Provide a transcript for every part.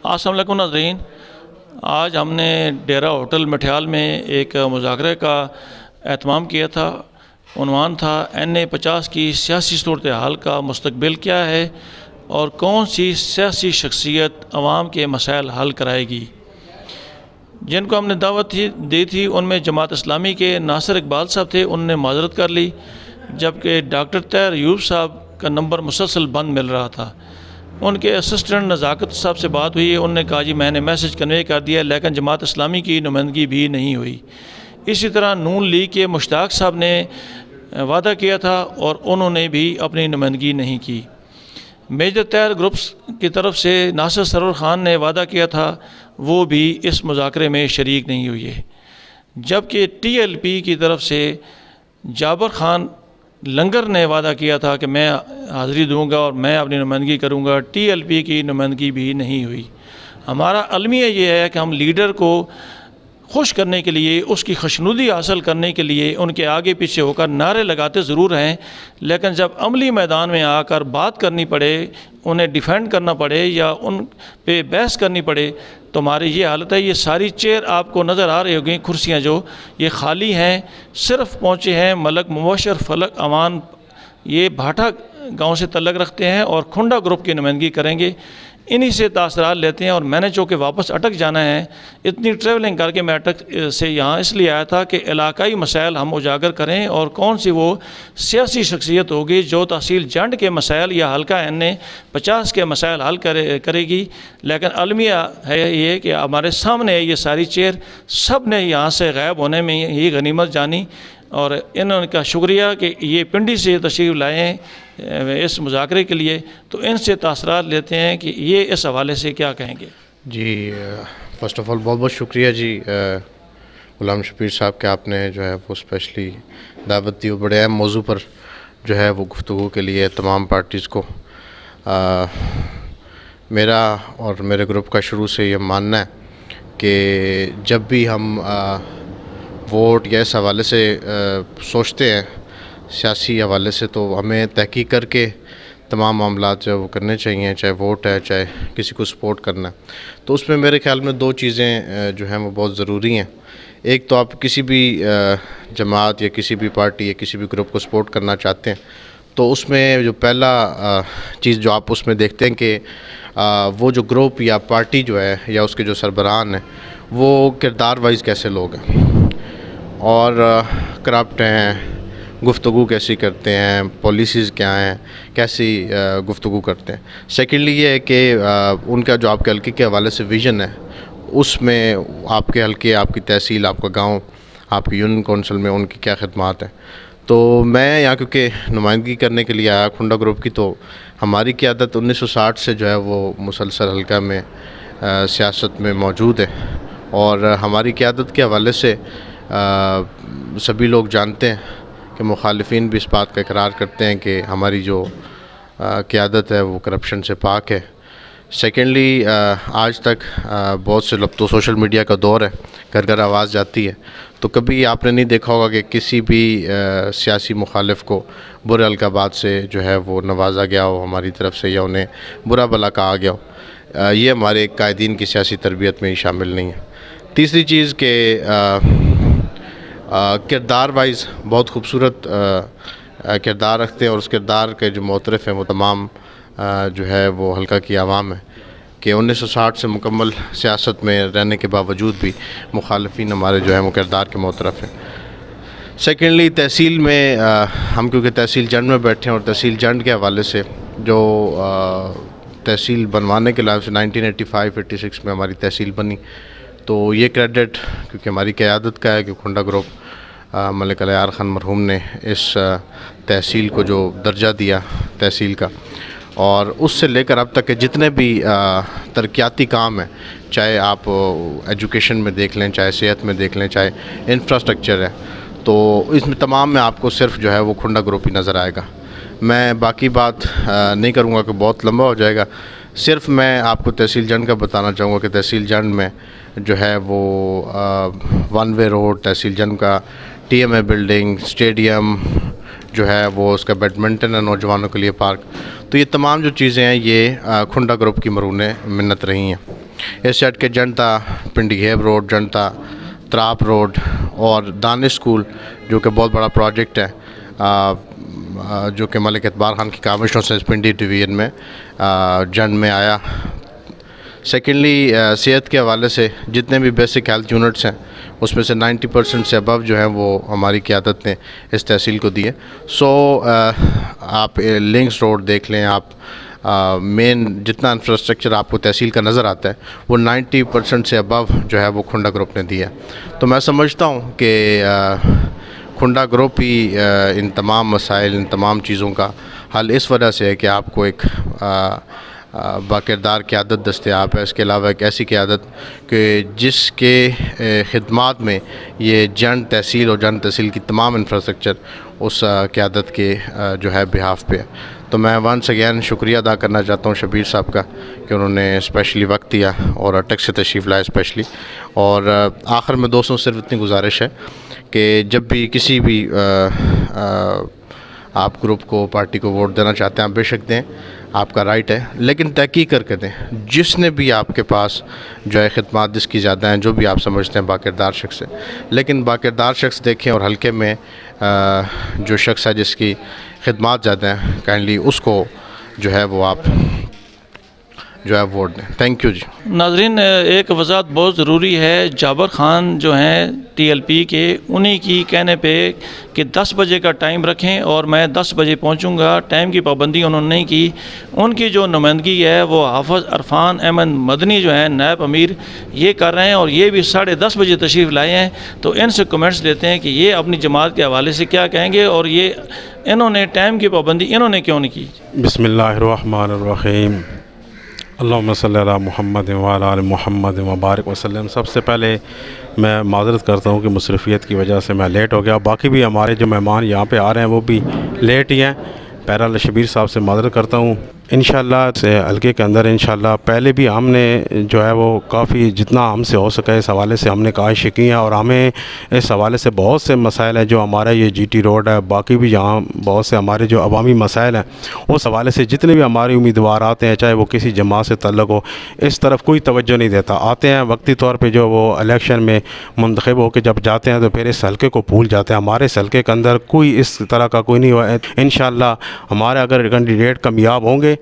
अस्सलाम वालेकुम नाज़रीन, आज हमने डेरा होटल मठियाल में एक मुज़ाकरे का एहतमाम किया था। उन्वान था NA-50 की सियासी सूरत हाल का मुस्तकबिल क्या है और कौन सी सियासी शख्सियत अवाम के मसाइल हल कराएगी। जिनको हमने दावत दी थी उनमें जमात इस्लामी के नासिर इकबाल साहब थे, उन्होंने माजरत कर ली, जबकि डॉक्टर तैर अयूब साहब का नंबर मुसलसल बंद मिल रहा था। उनके असिस्टेंट नज़ाकत साहब से बात हुई है, उन्होंने कहा जी मैंने मैसेज कन्वे कर दिया, लेकिन जमात इस्लामी की नुमाइंदगी भी नहीं हुई। इसी तरह नून लीग के मुश्ताक साहब ने वादा किया था और उन्होंने भी अपनी नुमाइंदगी नहीं की। मेजर तैर ग्रुप्स की तरफ से नासिर सरवर ख़ान ने वादा किया था, वो भी इस मुज़ाकरे में शरीक नहीं हुई है। जबकि TLP की तरफ से जाबर ख़ान लंगर ने वादा किया था कि मैं हाज़िरी दूंगा और मैं अपनी नुमाइंदगी करूंगा। TLP की नुमाइंदगी भी नहीं हुई। हमारा अलमिया ये है कि हम लीडर को खुश करने के लिए, उसकी खुशनुदी हासिल करने के लिए उनके आगे पीछे होकर नारे लगाते ज़रूर हैं, लेकिन जब अमली मैदान में आकर बात करनी पड़े, उन्हें डिफेंड करना पड़े या उन पे बहस करनी पड़े, तो हमारी ये हालत है। ये सारी चेयर आपको नज़र आ रही होगी, कुर्सियाँ जो ये खाली हैं, सिर्फ पहुँचे हैं मलक मुबशर फलक अमान, ये भाटा गांव से तल्लक रखते हैं और खुंडा ग्रुप की नुमाइंदगी करेंगे। इन्हीं से तासरात लेते हैं और मैंने चूँकि वापस अटक जाना है, इतनी ट्रैवलिंग करके मैं अटक से यहाँ इसलिए आया था कि इलाकाई मसाइल हम उजागर करें और कौन सी वो सियासी शख्सियत होगी जो तहसील जंड के मसाइल या हल्का NA-50 के मसाइल हल करेगी। लेकिन अलमिया है ये कि हमारे सामने ये सारी चेयर, सब ने यहाँ से गायब होने में ही गनीमत जानी और इनका शुक्रिया कि ये पिंडी से तशरीफ़ लाए हैं इस मुज़ाकरे के लिए। तो इनसे तासरात लेते हैं कि ये इस हवाले से क्या कहेंगे। जी, फ़र्स्ट ऑफ़ ऑल बहुत बहुत शुक्रिया जी गुलाम शबीर साहब के, आपने जो है वो स्पेशली दावत दी, बड़े अहम मौजू पर जो है वो गुफ्तगू के लिए तमाम पार्टीज़ को। मेरा और मेरे ग्रुप का शुरू से ये मानना है कि जब भी हम वोट या इस हवाले से सोचते हैं सियासी हवाले से, तो हमें तहकीक करके तमाम मामलात जो वो करने चाहिए, चाहे वोट है चाहे किसी को सपोर्ट करना है। तो उसमें मेरे ख़्याल में दो चीज़ें जो हैं वो बहुत ज़रूरी हैं। एक तो आप किसी भी जमात या किसी भी पार्टी या किसी भी ग्रुप को सपोर्ट करना चाहते हैं, तो उसमें जो पहला चीज़ जो आप उसमें देखते हैं कि वो जो ग्रुप या पार्टी जो है या उसके जो सरबराहान हैं वो किरदार वाइज कैसे लोग हैं और करप्ट हैं, गुफ्तगू कैसी करते हैं, पॉलिसीज़ क्या हैं, कैसी गुफ्तगू करते हैं। सेकेंडली ये है कि उनका जो आपके हल्के के हवाले से विज़न है, उसमें आपके हल्के, आपकी तहसील, आपका गांव, आपकी यूनियन कौंसिल में उनकी क्या खिदमात हैं। तो मैं यहाँ क्योंकि नुमाइंदगी करने के लिए आया खुंडा ग्रुप की, तो हमारी क़यादत 1960 से जो है वो मुसलसल हल्का में सियासत में मौजूद है और हमारी क़यादत के हवाले से सभी लोग जानते हैं कि मुखालिफिन भी इस बात का इकरार करते हैं कि हमारी जो क़यादत है वो करप्शन से पाक है। सेकेंडली आज तक बहुत से लोग, तो सोशल मीडिया का दौर है, घर घर आवाज़ जाती है, तो कभी आपने नहीं देखा होगा कि किसी भी सियासी मुखालिफ को बुरे अलकाबात से जो है वो नवाजा गया हो हमारी तरफ से या उन्हें बुरा भला कहा गया हो। ये हमारे कायदीन की सियासी तरबियत में ही शामिल नहीं है। तीसरी चीज़ के किरदार वाइज बहुत खूबसूरत किरदार रखते हैं और उस किरदार के जो मोतरफ़ हैं वो तमाम जो है वो हल्का की आवाम है कि 1960 से मुकम्मल सियासत में रहने के बावजूद भी मुखालिफिन हमारे जो है वो किरदार के मोतरफ़ हैं। सेकेंडली तहसील में हम क्योंकि तहसील जंड में बैठे हैं और तहसील जंड के हवाले से जो तहसील बनवाने के लिए 1985-86 में हमारी तहसील बनी, तो ये क्रेडिट क्योंकि हमारी क़यादत का है कि खुंडा ग्रुप मलिक अलियार ख़ान मरहूम ने इस तहसील को जो दर्जा दिया तहसील का, और उससे लेकर अब तक के जितने भी तरक्याती काम हैं, चाहे आप एजुकेशन में देख लें, चाहे सेहत में देख लें, चाहे इंफ्रास्ट्रक्चर है, तो इसमें तमाम में आपको सिर्फ जो है वो खुंडा ग्रुप ही नज़र आएगा। मैं बाकी बात नहीं करूँगा कि बहुत लंबा हो जाएगा। सिर्फ मैं आपको तहसील जंड का बताना चाहूँगा कि तहसील जंड में जो है वो 1 वे रोड, तहसील जंड का TMA बिल्डिंग, स्टेडियम जो है वो उसका बैडमिंटन है, नौजवानों के लिए पार्क, तो ये तमाम जो चीज़ें हैं ये खुंडा ग्रुप की मरून मिन्नत रही हैं। इस साइड के जनता पिंडी घेब रोड, जनता त्राप रोड और दानिश स्कूल जो कि बहुत बड़ा प्रोजेक्ट है, जो कि मलिक एतबार खान की काविशों से पिंडी डिवीज़न में जंड में आया। सेकेंडली सेहत के हवाले से जितने भी बेसिक हेल्थ यूनिट्स हैं उसमें से 90% से अबव जो है वो हमारी क़यादत ने इस तहसील को दिए। सो आप लिंक्स रोड देख लें, आप मेन जितना इंफ्रास्ट्रक्चर आपको तहसील का नज़र आता है वो 90% से अबव जो है वो खुंडा ग्रुप ने दिया। तो मैं समझता हूँ कि खुंडा ग्रुप ही इन तमाम मसाइल, इन तमाम चीज़ों का हल इस वजह से है कि आपको एक बाकिरदार क़यादत दस्तयाब है। इसके अलावा एक ऐसी क़यादत कि जिसके खिदमात में ये जंड तहसील और जंड तहसील की तमाम इंफ्रास्ट्रक्चर उस क़यादत के जो है बिहाफ पे है। तो मैं वंस अगैन शुक्रिया अदा करना चाहता हूँ शबीर साहब का कि उन्होंने स्पेशली वक्त दिया और अटक से तशरीफ़ लाए स्पेशली। और आखिर में दोस्तों सिर्फ इतनी गुजारिश है कि जब भी किसी भी आप ग्रुप को, पार्टी को वोट देना चाहते हैं आप बेशक दें, आपका राइट है, लेकिन तहकीक करके दें। जिसने भी आपके पास जो है खिदमात जिसकी ज़्यादा हैं, जो भी आप समझते हैं बाकिरदार शख्स है, लेकिन बाकिरदार शख्स देखें और हल्के में जो शख्स है जिसकी खिदमात ज़्यादा हैं काइंडली उसको जो है वो आप जो है वोट दें। थैंक यू जी। नाज़रीन, एक वज़ाहत बहुत ज़रूरी है। जाबर ख़ान जो हैं TLP के, उन्हीं की कहने पे कि 10 बजे का टाइम रखें और मैं 10 बजे पहुंचूंगा, टाइम की पाबंदी उन्होंने नहीं की। उनकी जो नुमाइंदगी है वो हाफ़िज़ अरफान अहमद मदनी जो है नायब अमीर ये कर रहे हैं और ये भी 10:30 बजे तशरीफ़ लाए हैं। तो इनसे कमेंट्स लेते हैं कि ये अपनी जमात के हवाले से क्या कहेंगे और ये इन्होंने टाइम की पाबंदी इन्होंने क्यों नहीं की। बिस्मिल्लाहिर्रहमानिर्रहीम, अल्लाहुम्मा सल्ली अला मुहम्मद व अला आलि मुहम्मद व बारिक वसल्लम। सबसे पहले मैं माज़रत करता हूँ कि मुसरफियत की वजह से मैं लेट हो गया। बाकी भी हमारे जो मेहमान यहाँ पे आ रहे हैं वो भी लेट ही हैं। पैरा शबीर साहब से माज़रत करता हूँ। इंशाअल्लाह से हल्के के अंदर इंशाअल्लाह पहले भी हमने जो है वो काफ़ी जितना हमसे हो सके इस हवाले से हमने काशिश की हैं और हमें इस हवाले से बहुत से मसाइल हैं। जो हमारा ये GT रोड है, बाकी भी यहाँ बहुत से हमारे जो अवामी मसाइल हैं उस हवाले से जितने भी हमारे उम्मीदवार आते हैं, चाहे वो किसी जमात से तल्लुक़ हो, इस तरफ कोई तवज्जो नहीं देता। आते हैं वक्ती तौर पर जो वो इलेक्शन में मुंतखब होकर जब जाते हैं तो फिर इस हल्के को भूल जाते हैं। हमारे इस हल्के के अंदर कोई इस तरह का कोई नहीं हुआ। इंशाअल्लाह हमारे अगर कैंडिडेट कामयाब होंगे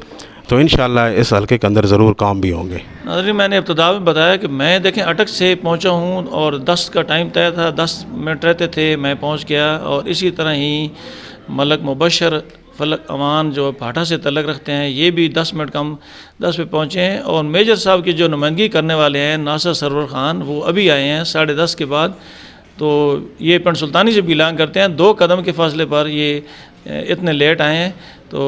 तो इंशाअल्लाह इस हल्के के अंदर ज़रूर काम भी होंगे। नाज़रीन, मैंने इब्तिदा में बताया कि मैं देखें अटक से पहुंचा हूं और 10 का टाइम तय था, 10 मिनट रहते थे, मैं पहुंच गया। और इसी तरह ही मलक मुबशर फलक अमान जो भाटा से तल्लुक़ रखते हैं ये भी 10 मिनट कम 10 पे पहुँचे हैं। और मेजर साहब की जो नुमाइंदगी करने वाले हैं नासिर सरवर ख़ान, वो अभी आए हैं 10:30 के बाद। तो ये पिंड सुल्तानी से बिलोंग करते हैं, 2 कदम के फासले पर ये इतने लेट आए हैं। तो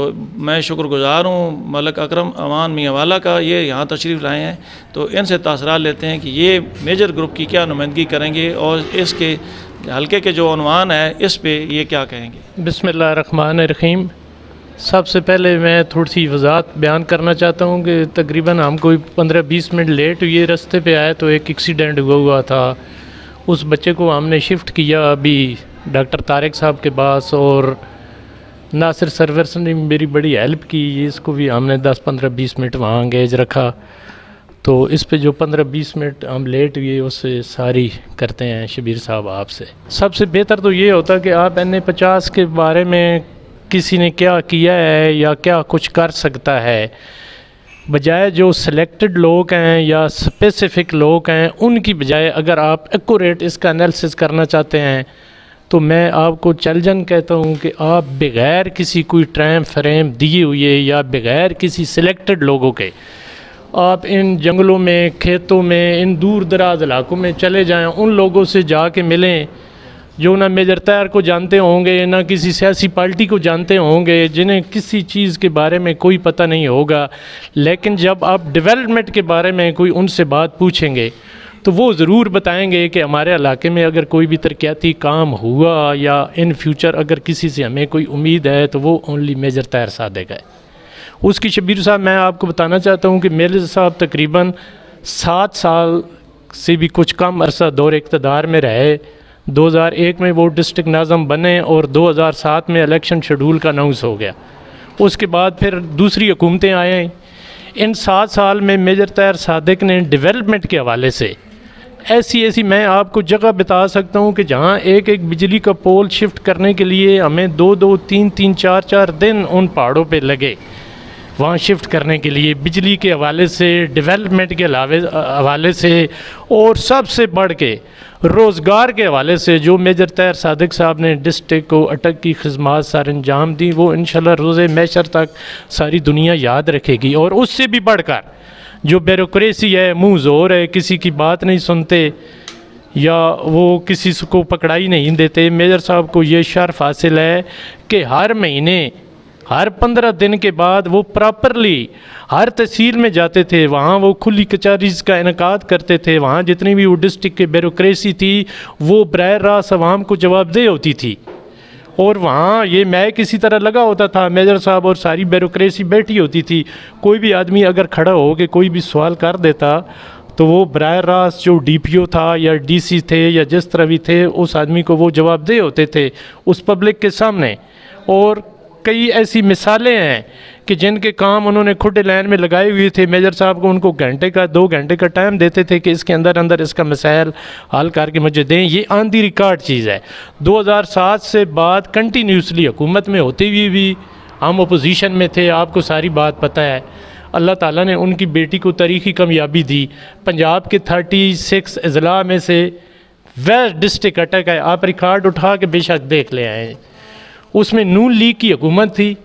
मैं शुक्रगुज़ार हूँ मलक अकरम अमान मियाँ वाला का, ये यहाँ तशरीफ़ लाए हैं। तो इनसे तासरात लेते हैं कि ये मेजर ग्रुप की क्या नुमाइंदगी करेंगे और इसके हल्के के जो उन्वान है इस पे ये क्या कहेंगे। बिस्मिल्लाहिर्रहमानिर्रहीम। सबसे पहले मैं थोड़ी सी वजाहत बयान करना चाहता हूँ कि तकरीबन हम कोई 15-20 मिनट लेट हुए, रास्ते पे आए तो एक एक्सीडेंट हुआ था। उस बच्चे को हमने शिफ्ट किया अभी डॉक्टर तारिक साहब के पास और नासिर सरवर ने मेरी बड़ी हेल्प की। इसको भी हमने 10-15-20 मिनट वहाँ एंगेज रखा। तो इस पे जो 15-20 मिनट हम लेट हुए उससे सारी करते हैं शबीर साहब आपसे। सबसे बेहतर तो ये होता कि आप NA-50 के बारे में किसी ने क्या किया है या क्या कुछ कर सकता है, बजाय जो सिलेक्टेड लोग हैं या स्पेसिफ़िक लोग हैं उनकी बजाय अगर आप एक्यूरेट इसका एनालिसिस करना चाहते हैं तो मैं आपको चैलेंज कहता हूं कि आप बग़ैर किसी कोई टाइम फ्रेम दिए हुए या बग़ैर किसी सिलेक्टेड लोगों के आप इन जंगलों में, खेतों में, इन दूर दराज इलाकों में चले जाएं, उन लोगों से जाके मिलें जो ना मेजर तैयार को जानते होंगे, ना किसी सियासी पार्टी को जानते होंगे, जिन्हें किसी चीज़ के बारे में कोई पता नहीं होगा। लेकिन जब आप डेवलपमेंट के बारे में कोई उनसे बात पूछेंगे तो वो ज़रूर बताएंगे कि हमारे इलाके में अगर कोई भी तरक्याती काम हुआ या इन फ्यूचर अगर किसी से हमें कोई उम्मीद है तो वो ओनली मेजर तैयार सादिक है। उसकी शबीर साहब मैं आपको बताना चाहता हूँ कि मेजर साहब तकरीबन 7 साल से भी कुछ कम अरसा दौर इक़्तिदार में रहे। 2001 में वो डिस्ट्रिक्ट नाज़म बने और 2007 में इलेक्शन शेड्यूल का अनाउंस हो गया। उसके बाद फिर दूसरी हुकूमतें आए, इन 7 साल में मेजर ताहिर सादिक ने डेवलपमेंट के हवाले से ऐसी मैं आपको जगह बता सकता हूँ कि जहाँ एक एक बिजली का पोल शिफ्ट करने के लिए हमें 2-2, 3-3, 4-4 दिन उन पहाड़ों पे लगे वहाँ शिफ्ट करने के लिए, बिजली के हवाले से, डेवलपमेंट के हवाले से, और सबसे बढ़ के रोज़गार के हवाले से जो मेजर ताहिर सादिक साहब ने डिस्ट्रिक्ट को अटक की खिदमत सर अंजाम दी, वो इंशाल्लाह रोज़े महशर तक सारी दुनिया याद रखेगी। और उससे भी बढ़कर जो ब्यूरोक्रेसी है, मुँह ज़ोर है, किसी की बात नहीं सुनते या वो किसी को पकड़ाई नहीं देते, मेजर साहब को ये शर्फ हासिल है कि हर महीने, हर 15 दिन के बाद वो प्रॉपरली हर तहसील में जाते थे, वहाँ वो खुली कचहरीज़ का इनेकाद करते थे, वहाँ जितनी भी वो डिस्ट्रिक्ट की ब्यूरोक्रेसी थी वो बराह रास्त अवाम को जवाबदेह होती थी। और वहाँ ये मैं किसी तरह लगा होता था, मेजर साहब और सारी ब्यूरोक्रेसी बैठी होती थी। कोई भी आदमी अगर खड़ा हो के कोई भी सवाल कर देता तो वो बराह रास्त जो DPO था या DC थे या जिस तरह भी थे, उस आदमी को वो जवाबदेह होते थे उस पब्लिक के सामने। और कई ऐसी मिसालें हैं कि जिनके काम उन्होंने खुद लाइन में लगाए हुए थे, मेजर साहब को उनको घंटे का 2 घंटे का टाइम देते थे कि इसके अंदर अंदर इसका मसाइल हल करके मुझे दें। ये ऑन दी रिकॉर्ड चीज़ है। 2007 से बाद कंटिन्यूसली हुकूमत में होते हुए भी हम अपोजिशन में थे, आपको सारी बात पता है। अल्लाह ताला ने उनकी बेटी को तारीख़ी कामयाबी दी। पंजाब के 36 अजला में से वेस्ट डिस्ट्रिक्ट अटक है, आप रिकॉर्ड उठा के बेशक देख ले आए। उसमें नून लीग की हुकूमत थी,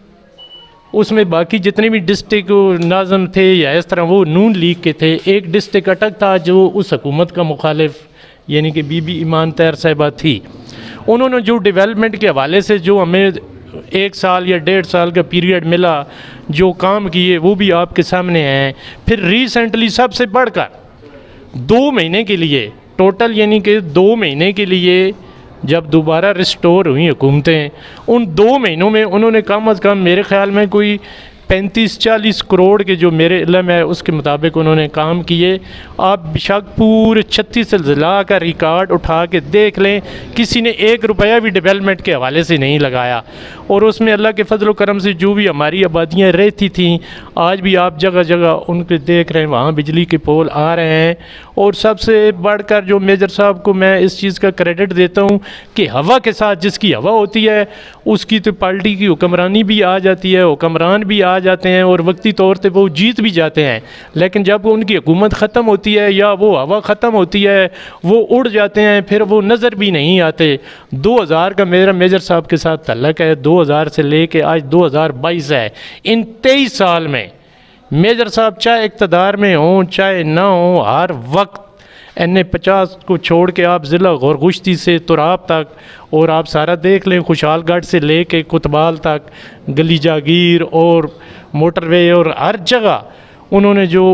उसमें बाकी जितने भी डिस्ट्रिक्ट नाज़म थे या इस तरह वो नून लीग के थे। एक डिस्ट्रिक्ट अटक था जो उस हुकूमत का मुखालिफ यानी कि बीबी ईमान ताहिर साहिबा थी। उन्होंने जो डेवलपमेंट के हवाले से जो हमें 1 साल या 1.5 साल का पीरियड मिला, जो काम किए वो भी आपके सामने हैं। फिर रिसेंटली सबसे बढ़कर 2 महीने के लिए टोटल, यानी कि 2 महीने के लिए जब दोबारा रिस्टोर हुई हुकूमतें, उन 2 महीनों में उन्होंने कम अज़ कम मेरे ख़्याल में कोई 35-40 करोड़ के जो मेरे इल्म है उसके मुताबिक उन्होंने काम किए। आप बेशक पूरे 36 ज़िला का रिकॉर्ड उठा के देख लें, किसी ने 1 रुपया भी डेवलपमेंट के हवाले से नहीं लगाया। और उसमें अल्लाह के फजल करम से जो भी हमारी आबादियाँ रहती थीं, आज भी आप जगह जगह उनके देख रहे हैं, वहाँ बिजली के पोल आ रहे हैं। और सबसे बढ़कर जो मेजर साहब को मैं इस चीज़ का क्रेडिट देता हूँ कि हवा के साथ जिसकी हवा होती है उसकी तो पार्टी की हुक्मरानी भी आ जाती है, हुक्मरान भी आ जाते हैं और वक्ती तौर पे वो जीत भी जाते हैं। लेकिन जब उनकी हुकूमत ख़त्म होती है या वो हवा ख़त्म होती है, वो उड़ जाते हैं, फिर वो नज़र भी नहीं आते। 2000 का मेरा मेजर साहब के साथ तल्लक है, 2000 से लेके आज 2022 है। इन 23 साल में मेजर साहब चाहे इक़्तिदार में हों चाहे ना हों, हर वक्त NA-50 को छोड़ के आप ज़िला गोरगुश्ती से तुराब तक, और आप सारा देख लें खुशहालगढ़ से ले के कुतबाल तक, गली जागीर और मोटरवे, और हर जगह उन्होंने जो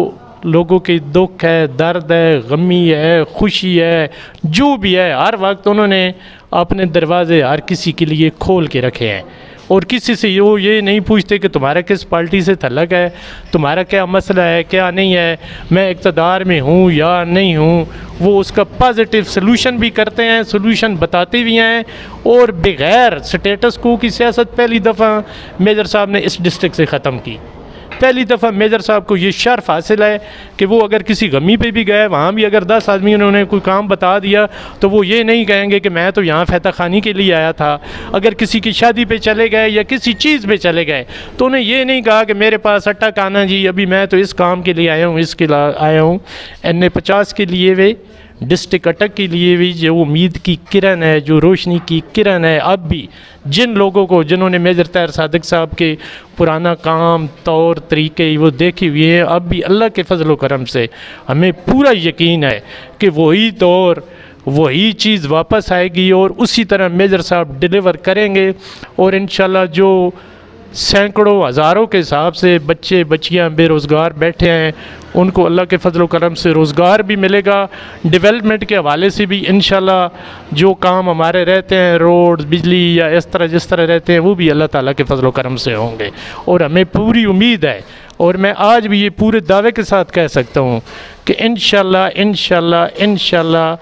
लोगों के दुख है, दर्द है, गमी है, खुशी है, जो भी है, हर वक्त उन्होंने अपने दरवाज़े हर किसी के लिए खोल के रखे हैं। और किसी से वो ये नहीं पूछते कि तुम्हारा किस पार्टी से तल्लक है, तुम्हारा क्या मसला है, क्या नहीं है, मैं इक़्तिदार में हूँ या नहीं हूँ। वो उसका पॉजिटिव सलूशन भी करते हैं, सलूशन बताते भी हैं। और बग़ैर स्टेटस को की सियासत पहली दफ़ा मेजर साहब ने इस डिस्ट्रिक्ट से ख़त्म की। पहली दफ़ा मेजर साहब को ये शर्फ हासिल है कि वो अगर किसी गमी पे भी गए, वहाँ भी अगर 10 आदमी उन्होंने कोई काम बता दिया तो वो ये नहीं कहेंगे कि मैं तो यहाँ फैता खानी के लिए आया था। अगर किसी की शादी पे चले गए या किसी चीज़ पे चले गए तो उन्हें ये नहीं कहा कि मेरे पास अट्टा काना जी, अभी मैं तो इस काम के लिए आया हूँ, इसके लिए आया हूँ। NA-50 के लिए वे डिस्ट्रिक्ट अटक के लिए भी जो उम्मीद की किरण है, जो रोशनी की किरण है, अब भी जिन लोगों को जिन्होंने मेजर ताहिर सादिक साहब के पुराना काम तौर तरीके वो देखे हुए हैं, अब भी अल्लाह के फजल व करम से हमें पूरा यकीन है कि वही दौर वही चीज़ वापस आएगी और उसी तरह मेजर साहब डिलीवर करेंगे। और इंशाल्लाह जो सैकड़ों हज़ारों के हिसाब से बच्चे बच्चियां बेरोज़गार बैठे हैं, उनको अल्लाह के फजल व करम से रोज़गार भी मिलेगा। डेवलपमेंट के हवाले से भी इंशाल्लाह जो काम हमारे रहते हैं, रोड, बिजली या इस तरह जिस तरह रहते हैं, वो भी अल्लाह ताला के फजल व करम से होंगे। और हमें पूरी उम्मीद है, और मैं आज भी ये पूरे दावे के साथ कह सकता हूँ कि इंशाल्लाह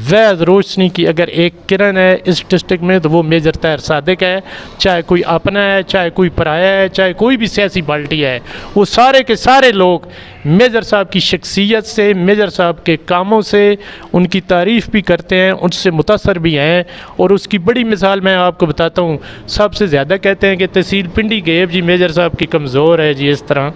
वैज़ रोशनी की अगर एक किरण है इस डिस्ट्रिक्ट में तो वो मेजर ताहिर सादिक है। चाहे कोई अपना है, चाहे कोई पराया है, चाहे कोई भी सियासी पार्टी है, वो सारे के सारे लोग मेजर साहब की शख्सियत से, मेजर साहब के कामों से उनकी तारीफ़ भी करते हैं, उनसे मुतासर भी हैं। और उसकी बड़ी मिसाल मैं आपको बताता हूँ। सबसे ज़्यादा कहते हैं कि तहसील पिंडी गेब जी मेजर साहब की कमज़ोर है जी। इस तरह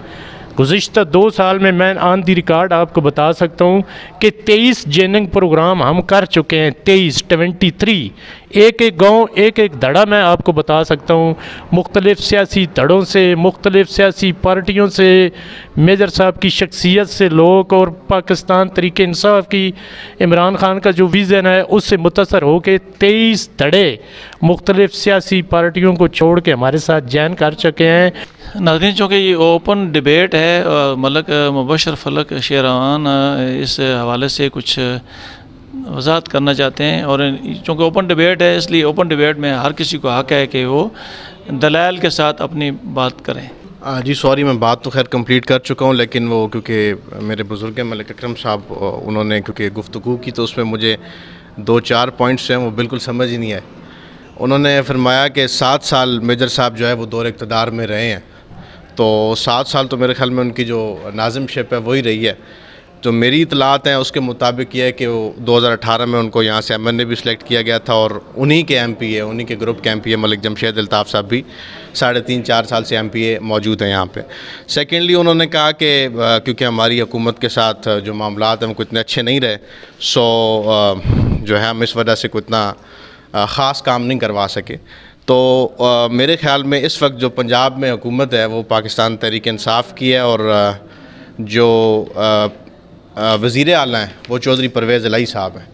गुज़िश्ता 2 साल में मैं ऑन दी रिकॉर्ड आपको बता सकता हूँ कि 23 जेनिंग प्रोग्राम हम कर चुके हैं। 23 एक एक गाँव, एक एक धड़ा मैं आपको बता सकता हूँ। मुख्तलिफ़ सियासी धड़ों से, मुख्तलिफ़ सियासी पार्टियों से, मेजर साहब की शख्सियत से लोग, और पाकिस्तान तरीके इंसाफ की इमरान खान का जो विज़न है उससे मुतासर हो के 23 धड़े मुख्तलिफ़ सियासी पार्टियों को छोड़ के हमारे साथ जॉइन कर चुके हैं। नाज़रीन, चूँकि ये ओपन डिबेट है, मलक मुबशर फलक शेरवान इस हवाले से कुछ वजाहत करना चाहते हैं। और चूँकि ओपन डिबेट है इसलिए ओपन डिबेट में हर किसी को हक़ है कि वो दलाइल के साथ अपनी बात करें। जी सॉरी, मैं बात तो खैर कंप्लीट कर चुका हूँ, लेकिन वो क्योंकि मेरे बुज़ुर्ग मलिक अकरम साहब उन्होंने क्योंकि गुफ्तगू की तो उसमें मुझे 2-4 पॉइंट्स हैं वो बिल्कुल समझ ही नहीं आए। उन्होंने फरमाया कि 7 साल मेजर साहब जो है वो दौर इक़्तिदार में रहे हैं, तो 7 साल तो मेरे ख्याल में उनकी जो नाज़िमशिप है वही रही है। जो मेरी इतलात हैं उसके मुताबिक ये है कि वो 2018 में उनको यहाँ से MNA भी सिलेक्ट किया गया था, और उन्हीं के MPA, उन्हीं के ग्रुप के MPA मलिक जमशेद अल्ताफ़ साहब भी 3.5-4 साल से MPA मौजूद हैं यहाँ पे। सेकेंडली उन्होंने कहा कि क्योंकि हमारी हुकूमत के साथ जो मामलात हैं वो इतने अच्छे नहीं रहे, सो जो है हम इस वजह से कोई इतना ख़ास काम नहीं करवा सके। तो मेरे ख़्याल में इस वक्त जो पंजाब में हुकूमत है वो पाकिस्तान तहरीक इंसाफ की है, और जो वज़ीर आला हैं वो चौधरी परवेज़ इलाही साहब हैं।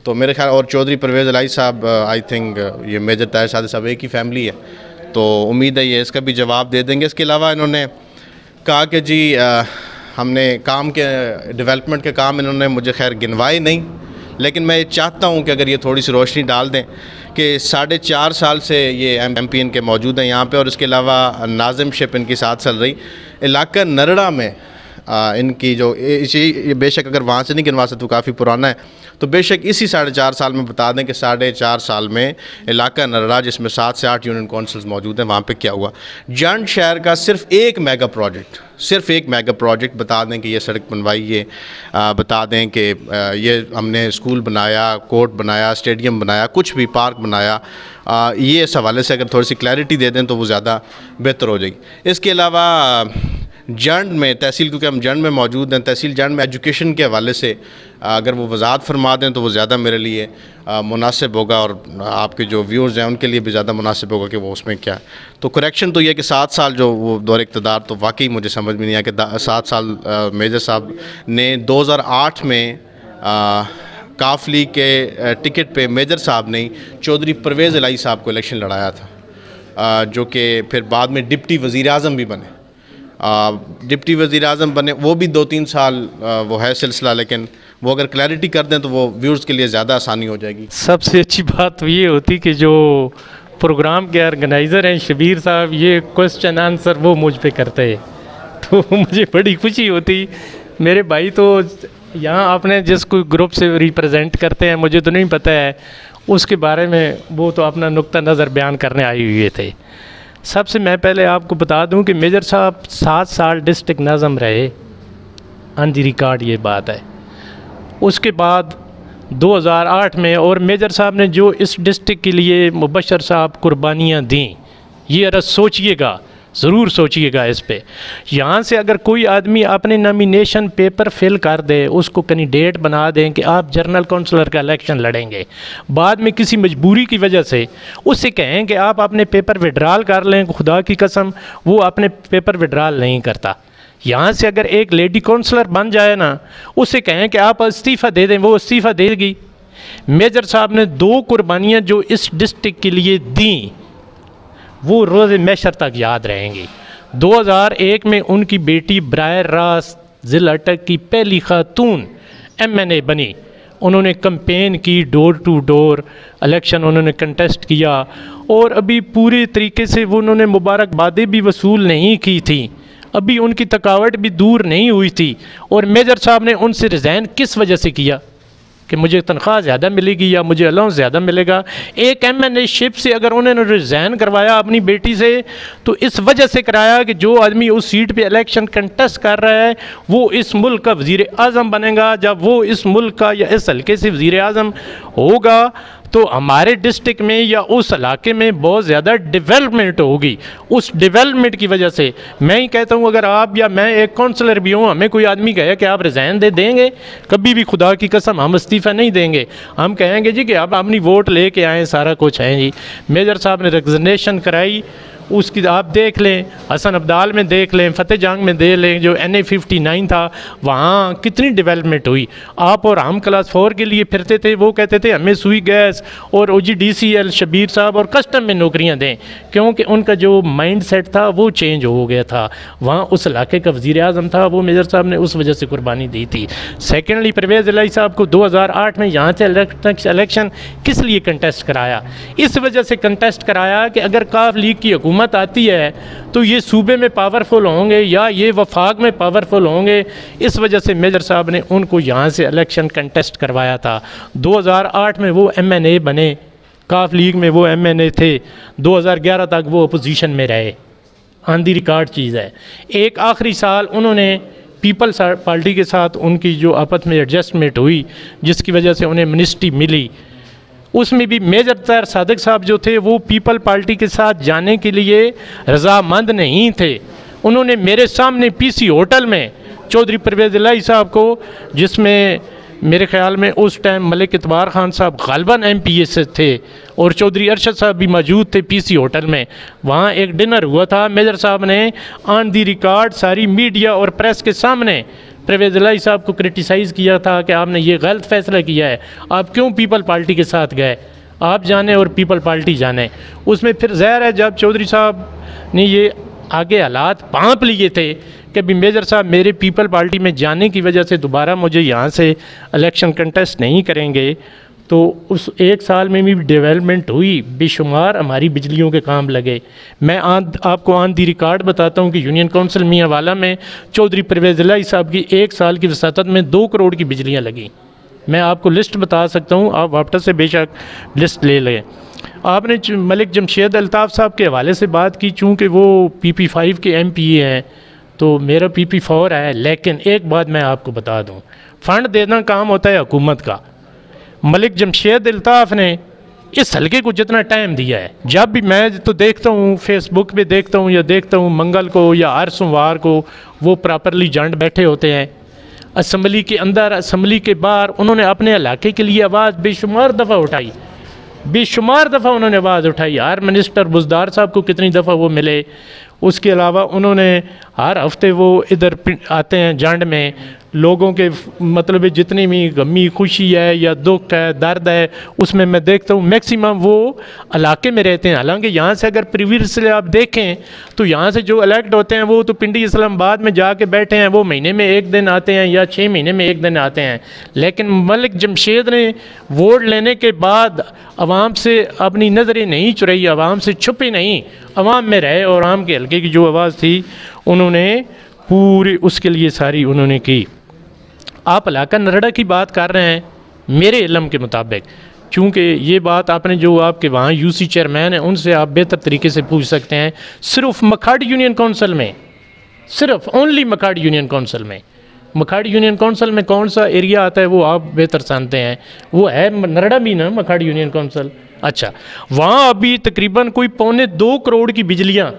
तो मेरे ख्याल, और चौधरी परवेज़ इलाही साहब आई थिंक ये मेजर ताहिर सादिक साहब एक ही फैमिली है, तो उम्मीद है ये इसका भी जवाब दे देंगे। इसके अलावा इन्होंने कहा कि जी हमने काम के डेवलपमेंट के काम इन्होंने मुझे खैर गिनवाए नहीं, लेकिन मैं चाहता हूँ कि अगर ये थोड़ी सी रोशनी डाल दें कि 4.5 साल से ये MP इनके मौजूद हैं यहाँ पे, और इसके अलावा नाज़िमशिप इनकी 7 साल रही। इलाका नरड़ा में इनकी जो ये बेशक अगर वहाँ से नहीं गिनवा सकते तो काफ़ी पुराना है, तो बेशक इसी 4.5 साल में बता दें कि 4.5 साल में इलाका नरड़ा जिसमें 7 से 8 यूनियन काउंसिल्स मौजूद हैं वहाँ पे क्या हुआ। जंड शहर का सिर्फ एक मेगा प्रोजेक्ट बता दें कि ये सड़क बनवाई, ये बता दें कि ये हमने स्कूल बनाया, कोर्ट बनाया, स्टेडियम बनाया, कुछ भी पार्क बनाया, ये इस हवाले से अगर थोड़ी सी क्लैरिटी दे दें तो वो ज़्यादा बेहतर हो जाएगी। इसके अलावा जंड में तहसील, क्योंकि हम जंड में मौजूद हैं, तहसील जंड में एजुकेशन के हवाले से अगर वो वजाहत फरमा दें तो वो ज़्यादा मेरे लिए मुनासिब होगा, और आपके जो व्यूअर्स हैं उनके लिए भी ज़्यादा मुनासिब होगा कि वो उसमें क्या है। तो करेक्शन तो ये कि 7 साल जो वो दौर इक़्तिदार, तो वाकई मुझे समझ में नहीं आया कि 7 साल मेजर साहब ने 2008 में काफली के टिकट पे मेजर साहब ने चौधरी परवेज़ इलाही साहब को इलेक्शन लड़ाया था, जो कि फिर बाद में डिप्टी वज़ीर आज़म भी बने। डिप्टी वज़ीर आज़म बने, वो भी 2-3 साल वो है सिलसिला, लेकिन वो अगर क्लैरिटी कर दें तो वो व्यूअर्स के लिए ज़्यादा आसानी हो जाएगी। सबसे अच्छी बात तो ये होती कि जो प्रोग्राम के ऑर्गेनाइज़र हैं शबीर साहब, ये क्वेश्चन आंसर वो मुझ पे करते हैं, तो मुझे बड़ी खुशी होती। मेरे भाई तो यहाँ आपने जिस कोई ग्रुप से रिप्रेजेंट करते हैं मुझे तो नहीं पता है, उसके बारे में वो तो अपना नुक्ता नज़र बयान करने आए हुए थे। सबसे मैं पहले आपको बता दूं कि मेजर साहब 7 साल डिस्ट्रिक्ट नाज़म रहे, ऑन दी रिकॉर्ड ये बात है। उसके बाद 2008 में, और मेजर साहब ने जो इस डिस्ट्रिक्ट के लिए मुबशर साहब कुर्बानियाँ दी, ये अगर सोचिएगा, ज़रूर सोचिएगा इस पे। यहाँ से अगर कोई आदमी अपने नॉमिनेशन पेपर फिल कर दे, उसको कैंडिडेट बना दें कि आप जनरल काउंसलर का इलेक्शन लड़ेंगे, बाद में किसी मजबूरी की वजह से उससे कहें कि आप अपने पेपर विड्रॉल कर लें, खुदा की कसम वो अपने पेपर विड्रॉल नहीं करता। यहाँ से अगर एक लेडी काउंसलर बन जाए ना, उससे कहें कि आप इस्तीफ़ा दे दें, वो इस्तीफ़ा देगी। मेजर साहब ने 2 कुर्बानियाँ जो इस डिस्ट्रिक्ट के लिए दी वो रोज़ मैशर तक याद रहेंगी। 2001 में उनकी बेटी बराह रास्त ज़िला अटक की पहली खातून MNA बनी। उन्होंने कैंपेन की, डोर टू डोर इलेक्शन उन्होंने कंटेस्ट किया, और अभी पूरे तरीके से वो उन्होंने मुबारकबादें भी वसूल नहीं की थी। अभी उनकी थकावट भी दूर नहीं हुई थी। और मेजर साहब ने उनसे रिज़ाइन किस वजह से किया कि मुझे तनख्वाह ज़्यादा मिलेगी या मुझे अलाउंस ज़्यादा मिलेगा। एक MNA शिप से अगर उन्होंने रिज़ाइन करवाया अपनी बेटी से तो इस वजह से कराया कि जो आदमी उस सीट पे इलेक्शन कंटेस्ट कर रहा है वो इस मुल्क का वज़ीर आज़म बनेगा। जब वो इस मुल्क का या इस हल्के से वज़ीर आज़म होगा तो हमारे डिस्ट्रिक्ट में या उस इलाके में बहुत ज़्यादा डेवलपमेंट होगी। उस डेवलपमेंट की वजह से मैं ही कहता हूँ, अगर आप या मैं एक काउंसलर भी हूँ, हमें कोई आदमी कहे कि आप रिज़ाइन दे देंगे, कभी भी खुदा की कसम हम इस्तीफ़ा नहीं देंगे। हम कहेंगे जी कि आप अपनी वोट लेके आएँ, सारा कुछ है जी। मेजर साहब ने रिकग्निशन कराई, उसकी आप देख लें, हसन अब्दाल में देख लें, फतेह जंग में देख लें, जो NA 59 था वहाँ कितनी डेवलपमेंट हुई। आप और हम क्लास 4 के लिए फिरते थे, वो कहते थे हमें सुई गैस और OGDCL शबीर साहब और कस्टम में नौकरियाँ दें, क्योंकि उनका जो माइंड सेट था वो चेंज हो गया था। वहाँ उस इलाके का वज़ीर आज़म था, वो मेजर साहब ने उस वजह से कुर्बानी दी थी। सेकेंडली परवेज़ इलाही साहब को 2008 में यहाँ से इलेक्शन किस लिए कंटेस्ट कराया? इस वजह से कंटेस्ट कराया कि अगर काफ लीग की हुकूमत आती है तो ये सूबे में पावरफुल होंगे या ये वफाक में पावरफुल होंगे। इस वजह से मेजर साहब ने उनको यहाँ से इलेक्शन कंटेस्ट करवाया था। 2008 में वो MNA बने, काफ लीग में वो MNA थे, 2011 तक वो अपोजिशन में रहे। ऑन दी रिकॉर्ड चीज़ है। एक आखिरी साल उन्होंने पीपल्स पार्टी के साथ उनकी जो आपस में एडजस्टमेंट हुई जिसकी वजह से उन्हें मिनिस्ट्री मिली, उसमें भी मेजर तैयार सादिक साहब जो थे वो पीपल पार्टी के साथ जाने के लिए रजामंद नहीं थे। उन्होंने मेरे सामने PC होटल में चौधरी परवेज़ इलाही साहब को, जिसमें मेरे ख्याल में उस टाइम मलिक इतबार खान साहब गालिबन MPA से थे और चौधरी अरशद साहब भी मौजूद थे PC होटल में, वहाँ एक डिनर हुआ था। मेजर साहब ने ऑन दी रिकॉर्ड सारी मीडिया और प्रेस के सामने परवेज़ इलाही साहब को क्रिटिसाइज़ किया था कि आपने ये गलत फ़ैसला किया है, आप क्यों पीपल पार्टी के साथ गए, आप जाने और पीपल पार्टी जाने। उसमें फिर ज़ाहिर है जब चौधरी साहब ने ये आगे हालात भांप लिए थे कि भी मेजर साहब मेरे पीपल पार्टी में जाने की वजह से दोबारा मुझे यहाँ से इलेक्शन कंटेस्ट नहीं करेंगे, तो उस एक साल में भी डेवलपमेंट हुई, बेशुमार हमारी बिजलियों के काम लगे। मैं आपको ऑन दी रिकॉर्ड बताता हूँ कि यूनियन काउंसिल मियांवाला में चौधरी परवेज़ इलाही साहब की एक साल की वसातत में 2 करोड़ की बिजलियाँ लगी। मैं आपको लिस्ट बता सकता हूँ, आप वापस से बेशक लिस्ट ले लें। आपने मलिक जमशेद अल्ताफ़ साहब के हवाले से बात की, चूँकि वो PP5 के MPA हैं तो मेरा PP4 है। लेकिन एक बात मैं आपको बता दूँ, फ़ंड देना काम होता है हुकूमत का। मलिक जमशेद अल्ताफ़ ने इस हल्के को जितना टाइम दिया है, जब भी मैं तो देखता हूँ फेसबुक पे देखता हूँ या देखता हूँ मंगल को या हर सोमवार को वो प्रॉपरली जंड बैठे होते हैं असम्बली के अंदर, असम्बली के बाहर। उन्होंने अपने इलाके के लिए आवाज़ बेशुमार दफ़ा उठाई, बेशुमार दफ़ा उन्होंने आवाज़ उठाई। हर मिनिस्टर बुज़दार साहब को कितनी दफ़ा वो मिले। उसके अलावा उन्होंने हर हफ्ते वो इधर आते हैं जंड में, लोगों के मतलब जितनी भी गमी खुशी है या दुख है दर्द है उसमें मैं देखता हूँ मैक्सिमम वो इलाके में रहते हैं। हालांकि यहाँ से अगर प्रीवियसली आप देखें तो यहाँ से जो इलेक्ट होते हैं वो तो पिंडी इस्लामाबाद में जाके बैठे हैं, वो महीने में 1 दिन आते हैं या 6 महीने में 1 दिन आते हैं। लेकिन मलिक जमशेद ने वोट लेने के बाद आवाम से अपनी नज़रें नहीं चुराई, आवाम से छुपे नहीं, आवाम में रहे और आवाम के हल्के की जो आवाज़ थी उन्होंने पूरी उसके लिए सारी उन्होंने की। आप इलाका नरड़ा की बात कर रहे हैं, मेरे इल्म के मुताबिक, चूँकि ये बात आपने जो आपके वहाँ UC चेयरमैन हैं उनसे आप बेहतर तरीके से पूछ सकते हैं। सिर्फ मखाड़ी यूनियन काउंसिल में, सिर्फ ओनली मखाड़ी यूनियन काउंसिल में, मखाड़ी यूनियन काउंसिल में कौन सा एरिया आता है वो आप बेहतर जानते हैं, वो है नरड़ा भी ना मखाड़ी यूनियन काउंसिल। अच्छा, वहाँ अभी तकरीबन कोई 2.25 करोड़ की बिजलियाँ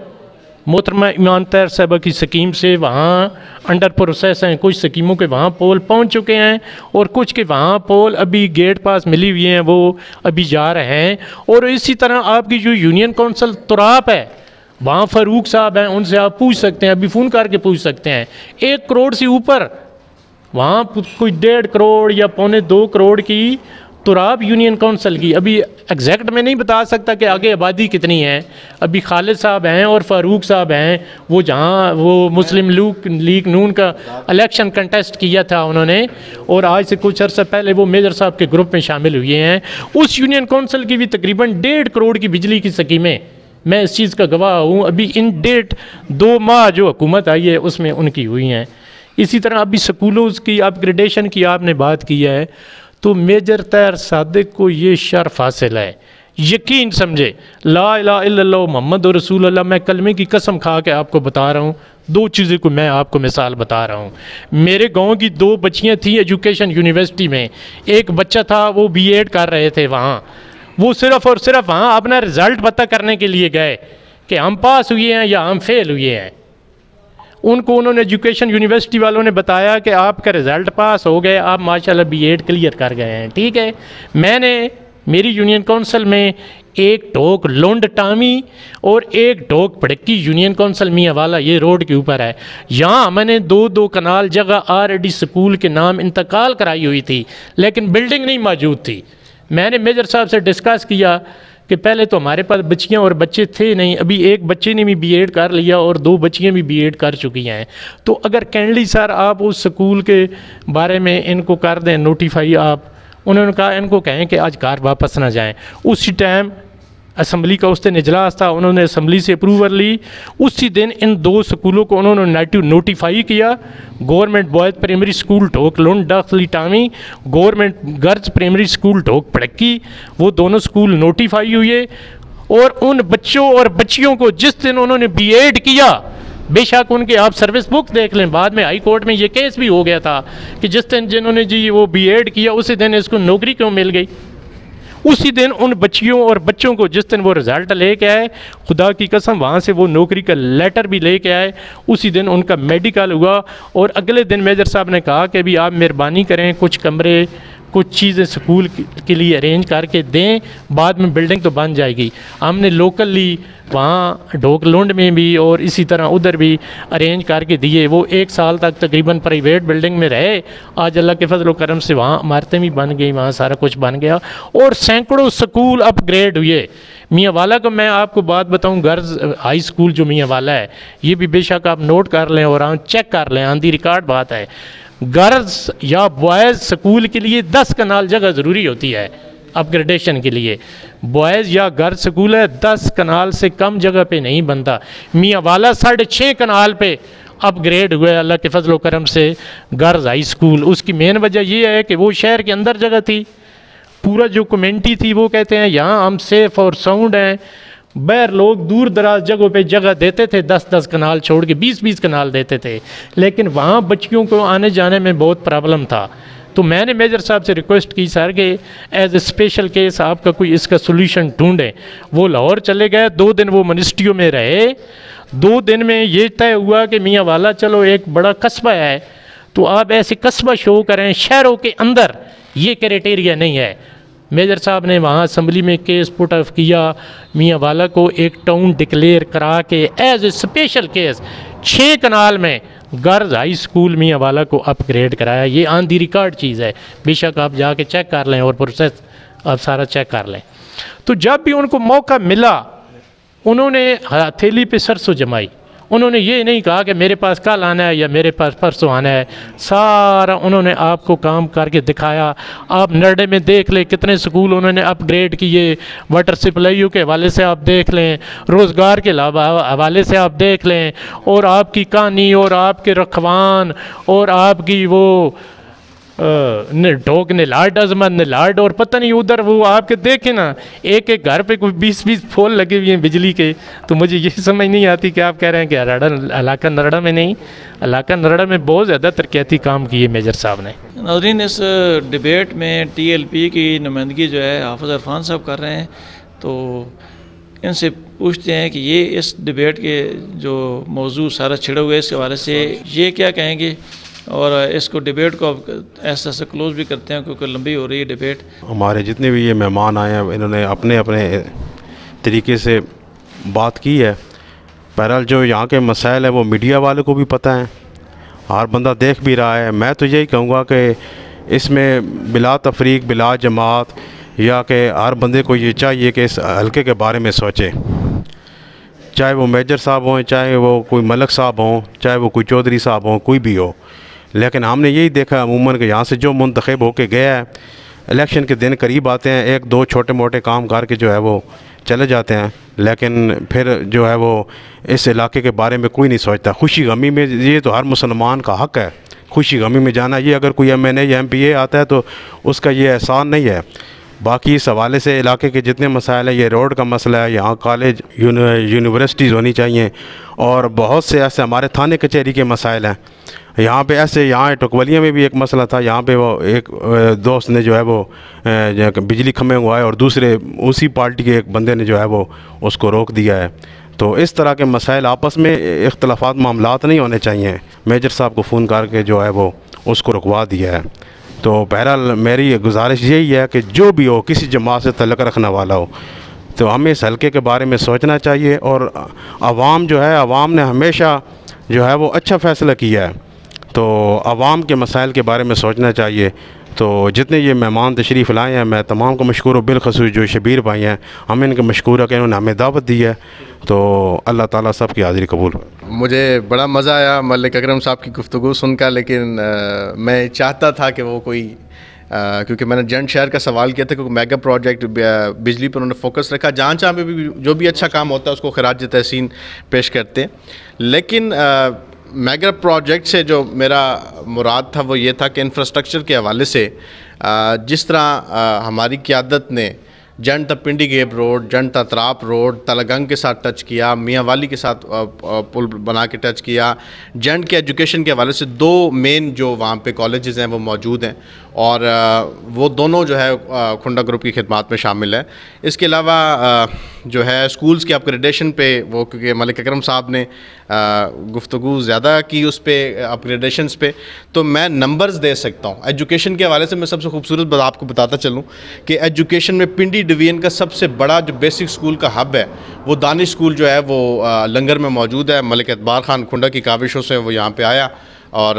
मोहतरमा ईमान तैर साहबा की स्कीम से वहाँ अंडर प्रोसेस हैं। कुछ स्कीमों के वहाँ पोल पहुँच चुके हैं और कुछ के वहाँ पोल अभी गेट पास मिली हुई हैं, वो अभी जा रहे हैं। और इसी तरह आपकी जो यूनियन काउंसिल तुराप है वहाँ फ़ारूक साहब हैं, उनसे आप पूछ सकते हैं, अभी फ़ोन करके पूछ सकते हैं। 1 करोड़ से ऊपर वहाँ कोई 1.5 करोड़ या 2.25 करोड़ की तुराब यूनियन काउंसिल की, अभी एग्जैक्ट मैं नहीं बता सकता कि आगे आबादी कितनी है। अभी खालिद साहब हैं और फ़ारूक साहब हैं, वो जहाँ वो मुस्लिम लीग नून का इलेक्शन कंटेस्ट किया था उन्होंने, और आज से कुछ अर्सा पहले वो मेजर साहब के ग्रुप में शामिल हुए हैं। उस यूनियन काउंसिल की भी तकरीबन 1.5 करोड़ की बिजली की स्कीमें मैं इस चीज़ का गवाह हूँ। अभी इन डेट 2 माह जो हुकूमत आई है उसमें उनकी हुई हैं। इसी तरह अभी स्कूलों की अपग्रेडेशन की आपने बात की है, तो मेजर तैर सादिक को ये शर्फ हासिल है। यकीन समझे, ला इलाहा इल्लल्लाह मुहम्मद रसूल अल्लाह, मैं कलमे की कसम खा के आपको बता रहा हूँ। 2 चीज़ें को मैं आपको मिसाल बता रहा हूँ। मेरे गांव की 2 बच्चियाँ थी एजुकेशन यूनिवर्सिटी में। एक बच्चा था वो बीएड कर रहे थे वहाँ, वो सिर्फ़ और सिर्फ वहाँ अपना रिज़ल्ट पता करने के लिए गए कि हम पास हुए हैं या हम फेल हुए हैं। उनको उन्होंने एजुकेशन यूनिवर्सिटी वालों ने बताया कि आपका रिज़ल्ट पास हो गए, आप माशाल्लाह बीएड क्लियर कर गए हैं। ठीक है, मैंने मेरी यूनियन काउंसिल में एक ढोक लोंड टामी और एक ढोक पड़की यूनियन काउंसिल मियाँ वाला, ये रोड के ऊपर है। यहाँ मैंने 2-2 कनाल जगह ऑलरेडी स्कूल के नाम इंतकाल कराई हुई थी, लेकिन बिल्डिंग नहीं मौजूद थी। मैंने मेजर साहब से डिस्कस किया कि पहले तो हमारे पास बच्चियाँ और बच्चे थे नहीं, अभी एक बच्चे ने भी बीएड कर लिया और 2 बच्चियाँ भी बीएड कर चुकी हैं। तो अगर कैंडली सर आप उस स्कूल के बारे में इनको कर दें नोटिफाई आप, उन्होंने कहा इनको कहें कि आज घर वापस ना जाएं। उसी टाइम असम्बली का उस दिन इजलास था, उन्होंने असम्बली से अप्रूवल ली। उसी दिन इन 2 स्कूलों को उन्होंने नोटिफाई किया। Government boys primary school Dhok Lone Dakhli Tami, government girls primary school Dhok Padki, वो दोनों स्कूल नोटिफाई हुए। और उन बच्चों और बच्चियों को जिस दिन उन्होंने बीएड किया, बेशक उनके आप सर्विस बुक देख लें, बाद में हाई कोर्ट में ये केस भी हो गया था कि जिस दिन जिन्होंने जी वो बीएड किया उसी दिन इसको नौकरी क्यों मिल गई। उसी दिन उन बच्चियों और बच्चों को जिस दिन वो रिज़ल्ट लेके आए, खुदा की कसम वहाँ से वो नौकरी का लेटर भी लेके आए, उसी दिन उनका मेडिकल हुआ। और अगले दिन मेजर साहब ने कहा कि अभी आप मेहरबानी करें, कुछ कमरे कुछ चीज़ें स्कूल के लिए अरेंज करके दें, बाद में बिल्डिंग तो बन जाएगी। हमने लोकली वहाँ ढोकलोंड में भी और इसी तरह उधर भी अरेंज करके दिए। वो 1 साल तक तकरीबन प्राइवेट बिल्डिंग में रहे। आज अल्लाह के फजल करम से वहाँ इमारतें भी बन गई, वहाँ सारा कुछ बन गया और सैकड़ों स्कूल अपग्रेड हुए। मियाँ वाला को मैं आपको बात बताऊँ, गर्ल्स हाई स्कूल जो मियाँ वाला है, ये भी बेशक आप नोट कर लें और आप चेक कर लें, आंधी रिकॉर्ड बात है। गर्ल्स या बॉयज़ स्कूल के लिए 10 कनाल जगह ज़रूरी होती है अपग्रेडेशन के लिए। बॉयज़ या गर्ल्स स्कूल है 10 कनाल से कम जगह पे नहीं बनता। मियाँ वाला 6.5 कनाल पे अपग्रेड हुए अल्लाह के फजल करम से गर्ल्स हाई स्कूल। उसकी मेन वजह ये है कि वो शहर के अंदर जगह थी, पूरा जो कम्युनिटी थी वो कहते हैं यहाँ हम सेफ़ और साउंड हैं। बैर लोग दूर दराज जगहों पे जगह देते थे, 10-10 कनाल छोड़ के 20-20 कनाल देते थे, लेकिन वहाँ बच्चियों को आने जाने में बहुत प्रॉब्लम था। तो मैंने मेजर साहब से रिक्वेस्ट की सर कि एज ए स्पेशल केस आपका कोई इसका सोल्यूशन ढूंढें। वो लाहौर चले गए, 2 दिन वो मिनिस्ट्रियों में रहे। 2 दिन में ये तय हुआ कि मियाँ वाला चलो एक बड़ा कस्बा है तो आप ऐसे कस्बा शो करें, शहरों के अंदर ये क्राइटेरिया नहीं है। मेजर साहब ने वहाँ असम्बली में केस पुट ऑफ किया, मियाँ वाला को एक टाउन डिक्लेयर करा के एज ए स्पेशल केस 6 कनाल में गर्ल्स हाई स्कूल मियाँ वाला को अपग्रेड कराया। ये ऑन दी रिकॉर्ड चीज़ है, बेशक आप जाके चेक कर लें और प्रोसेस आप सारा चेक कर लें। तो जब भी उनको मौका मिला उन्होंने हथेली पे सरसों जमाई। उन्होंने ये नहीं कहा कि मेरे पास कल आना है या मेरे पास परसों आना है, सारा उन्होंने आपको काम करके दिखाया। आप नरडे में देख लें कितने स्कूल उन्होंने अपग्रेड किए, वाटर सप्लाइयों के हवाले से आप देख लें, रोज़गार के हवाले से आप देख लें, और आपकी कहानी और आपके रखवान और आपकी वो ढोक निलाड अजमत निलाड और पता नहीं उधर वो आपके देखें ना, एक एक घर पे कोई 20-20 पोल लगे हुए हैं बिजली के। तो मुझे ये समझ नहीं आती कि आप कह रहे हैं कि इलाका नरड़ा में नहीं, इलाका नरड़ा में बहुत ज़्यादा तरक्याती काम किए मेजर साहब ने। नाज़रीन, इस डिबेट में TLP की नुमाइंदगी जो है हाफ़िज़ इरफान साहब कर रहे हैं, तो इनसे पूछते हैं कि ये इस डिबेट के जो मौजू सारा छिड़े हुए इसके हवाले से ये क्या कहेंगे, और इसको डिबेट को ऐसा से क्लोज़ भी करते हैं क्योंकि लंबी हो रही है डिबेट। हमारे जितने भी ये मेहमान आए हैं इन्होंने अपने अपने तरीके से बात की है। बहरहाल जो यहाँ के मसाइल है वो मीडिया वाले को भी पता है, हर बंदा देख भी रहा है। मैं तो यही कहूँगा कि इसमें बिला तफरीक बिला जमात या कि हर बंदे को ये चाहिए कि इस हल्के के बारे में सोचे, चाहे वो मेजर साहब हों, चाहे वो कोई मलक साहब हों, चाहे वो कोई चौधरी साहब हों, कोई भी हो। लेकिन हमने यही देखा अमूमन कि यहाँ से जो मुंतखब होके गया है, इलेक्शन के दिन करीब आते हैं, 1-2 छोटे मोटे काम करके जो है वो चले जाते हैं, लेकिन फिर जो है वो इस इलाके के बारे में कोई नहीं सोचता। खुशी गमी में ये तो हर मुसलमान का हक़ है, खुशी गमी में जाना। ये अगर कोई MNA या MPA आता है तो उसका ये एहसान नहीं है। बाकी इस हवाले से इलाके के जितने मसाइल हैं, ये रोड का मसला है, यहाँ कॉलेज यूनिवर्सिटीज़ होनी चाहिए, और बहुत से ऐसे हमारे थाने कचहरी के मसाइल हैं। यहाँ पे ऐसे यहाँ टुकवलिया में भी एक मसला था, यहाँ पे वो एक दोस्त ने जो है वो बिजली खंभे हुआ और दूसरे उसी पार्टी के एक बंदे ने जो है वो उसको रोक दिया है। तो इस तरह के मसाइल आपस में इख्तलाफात मामलात नहीं होने चाहिए। मेजर साहब को फ़ोन करके जो है वो उसको रुकवा दिया है। तो बहरहाल मेरी गुजारिश यही है कि जो भी हो, किसी जमात से तल्लुक़ रखने वाला हो, तो हमें इस हल्के के बारे में सोचना चाहिए। और आवाम जो है, आवाम ने हमेशा जो है वो अच्छा फ़ैसला किया है, तो आवाम के मसाइल के बारे में सोचना चाहिए। तो जितने ये मेहमान तशरीफ़ लाए हैं, मैं तमाम को मशकूर हूँ, बिलखसूस जो शबीर भाई हैं, हम इनके मशकूर है कि इन्होंने हमें दावत दी है। तो अल्लाह ताला सब की हाज़िरी कबूल। मुझे बड़ा मज़ा आया मलिक अकरम साहब की गुफ्तगू सुनकर, लेकिन मैं चाहता था कि वो कोई क्योंकि मैंने जंड शहर का सवाल किया था, क्योंकि मेगा प्रोजेक्ट बिजली पर उन्होंने फोकस रखा, जहाँ जहाँ पे भी जो भी अच्छा काम होता है उसको खराज तहसीन पेश करते हैं। लेकिन मेगा प्रोजेक्ट से जो मेरा मुराद था वो ये था कि इंफ्रास्ट्रक्चर के हवाले से जिस तरह हमारी क़यादत ने जंड तक पिंडी गेब रोड, जंड तक तराप रोड, तलगंग के साथ टच किया, मियाँ वाली के साथ पुल बना के टच किया, जंड के एजुकेशन के हवाले से 2 मेन जो वहाँ पे कॉलेजेस हैं वो मौजूद हैं, और वो दोनों जो है खुंडा ग्रुप की खिदमत में शामिल है। इसके अलावा जो है स्कूल्स के अपग्रेडेशन पे वो, क्योंकि मलिक अकरम साहब ने गुफ्तगू ज़्यादा की उस पर अपग्रेडेशंस पे, तो मैं नंबर्स दे सकता हूँ। एजुकेशन के हवाले से मैं सबसे खूबसूरत बात आपको बताता चलूँ कि एजुकेशन में पिंडी डिवीज़न का सबसे बड़ा जो बेसिक स्कूल का हब है वो दानिश स्कूल जो है वो लंगर में मौजूद है। मलिक एतबार ख़ान खुंडा की काविशों से वो यहाँ पे आया और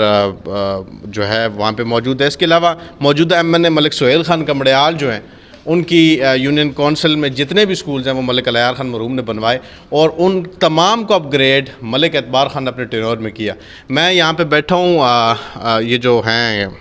जो है वहाँ पे मौजूद है। इसके अलावा मौजूदा MNA मलिक सुहेल ख़ान कमड़ियाल जो हैं, उनकी यूनियन कौंसिल में जितने भी स्कूल्स हैं वो मलिक अलियार ख़ान मरूम ने बनवाए, और उन तमाम को अपग्रेड मलिक एतबार ख़ान ने अपने टेन्योर में किया। मैं यहाँ पे बैठा हूँ, ये जो हैं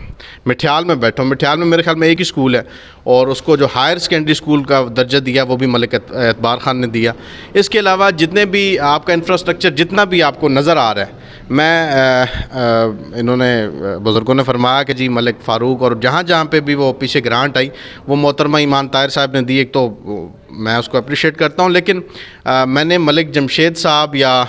मिठियाल में बैठा हूँ। मिठियाल में मेरे ख्याल में एक ही स्कूल है, और उसको जो हायर सेकेंडरी स्कूल का दर्जा दिया वो भी मलिक एतबार ख़ान ने दिया। इसके अलावा जितने भी आपका इंफ्रास्ट्रक्चर जितना भी आपको नज़र आ रहा है, मैं इन्होंने बुज़ुर्गों ने फरमाया कि जी मलिक फ़ारूक, और जहाँ जहाँ पे भी वो पीछे ग्रांट आई वो मोहतरमा ईमान ताहिर साहब ने दी, एक तो मैं उसको अप्रिशिएट करता हूँ। लेकिन मैंने मलिक जमशेद साहब या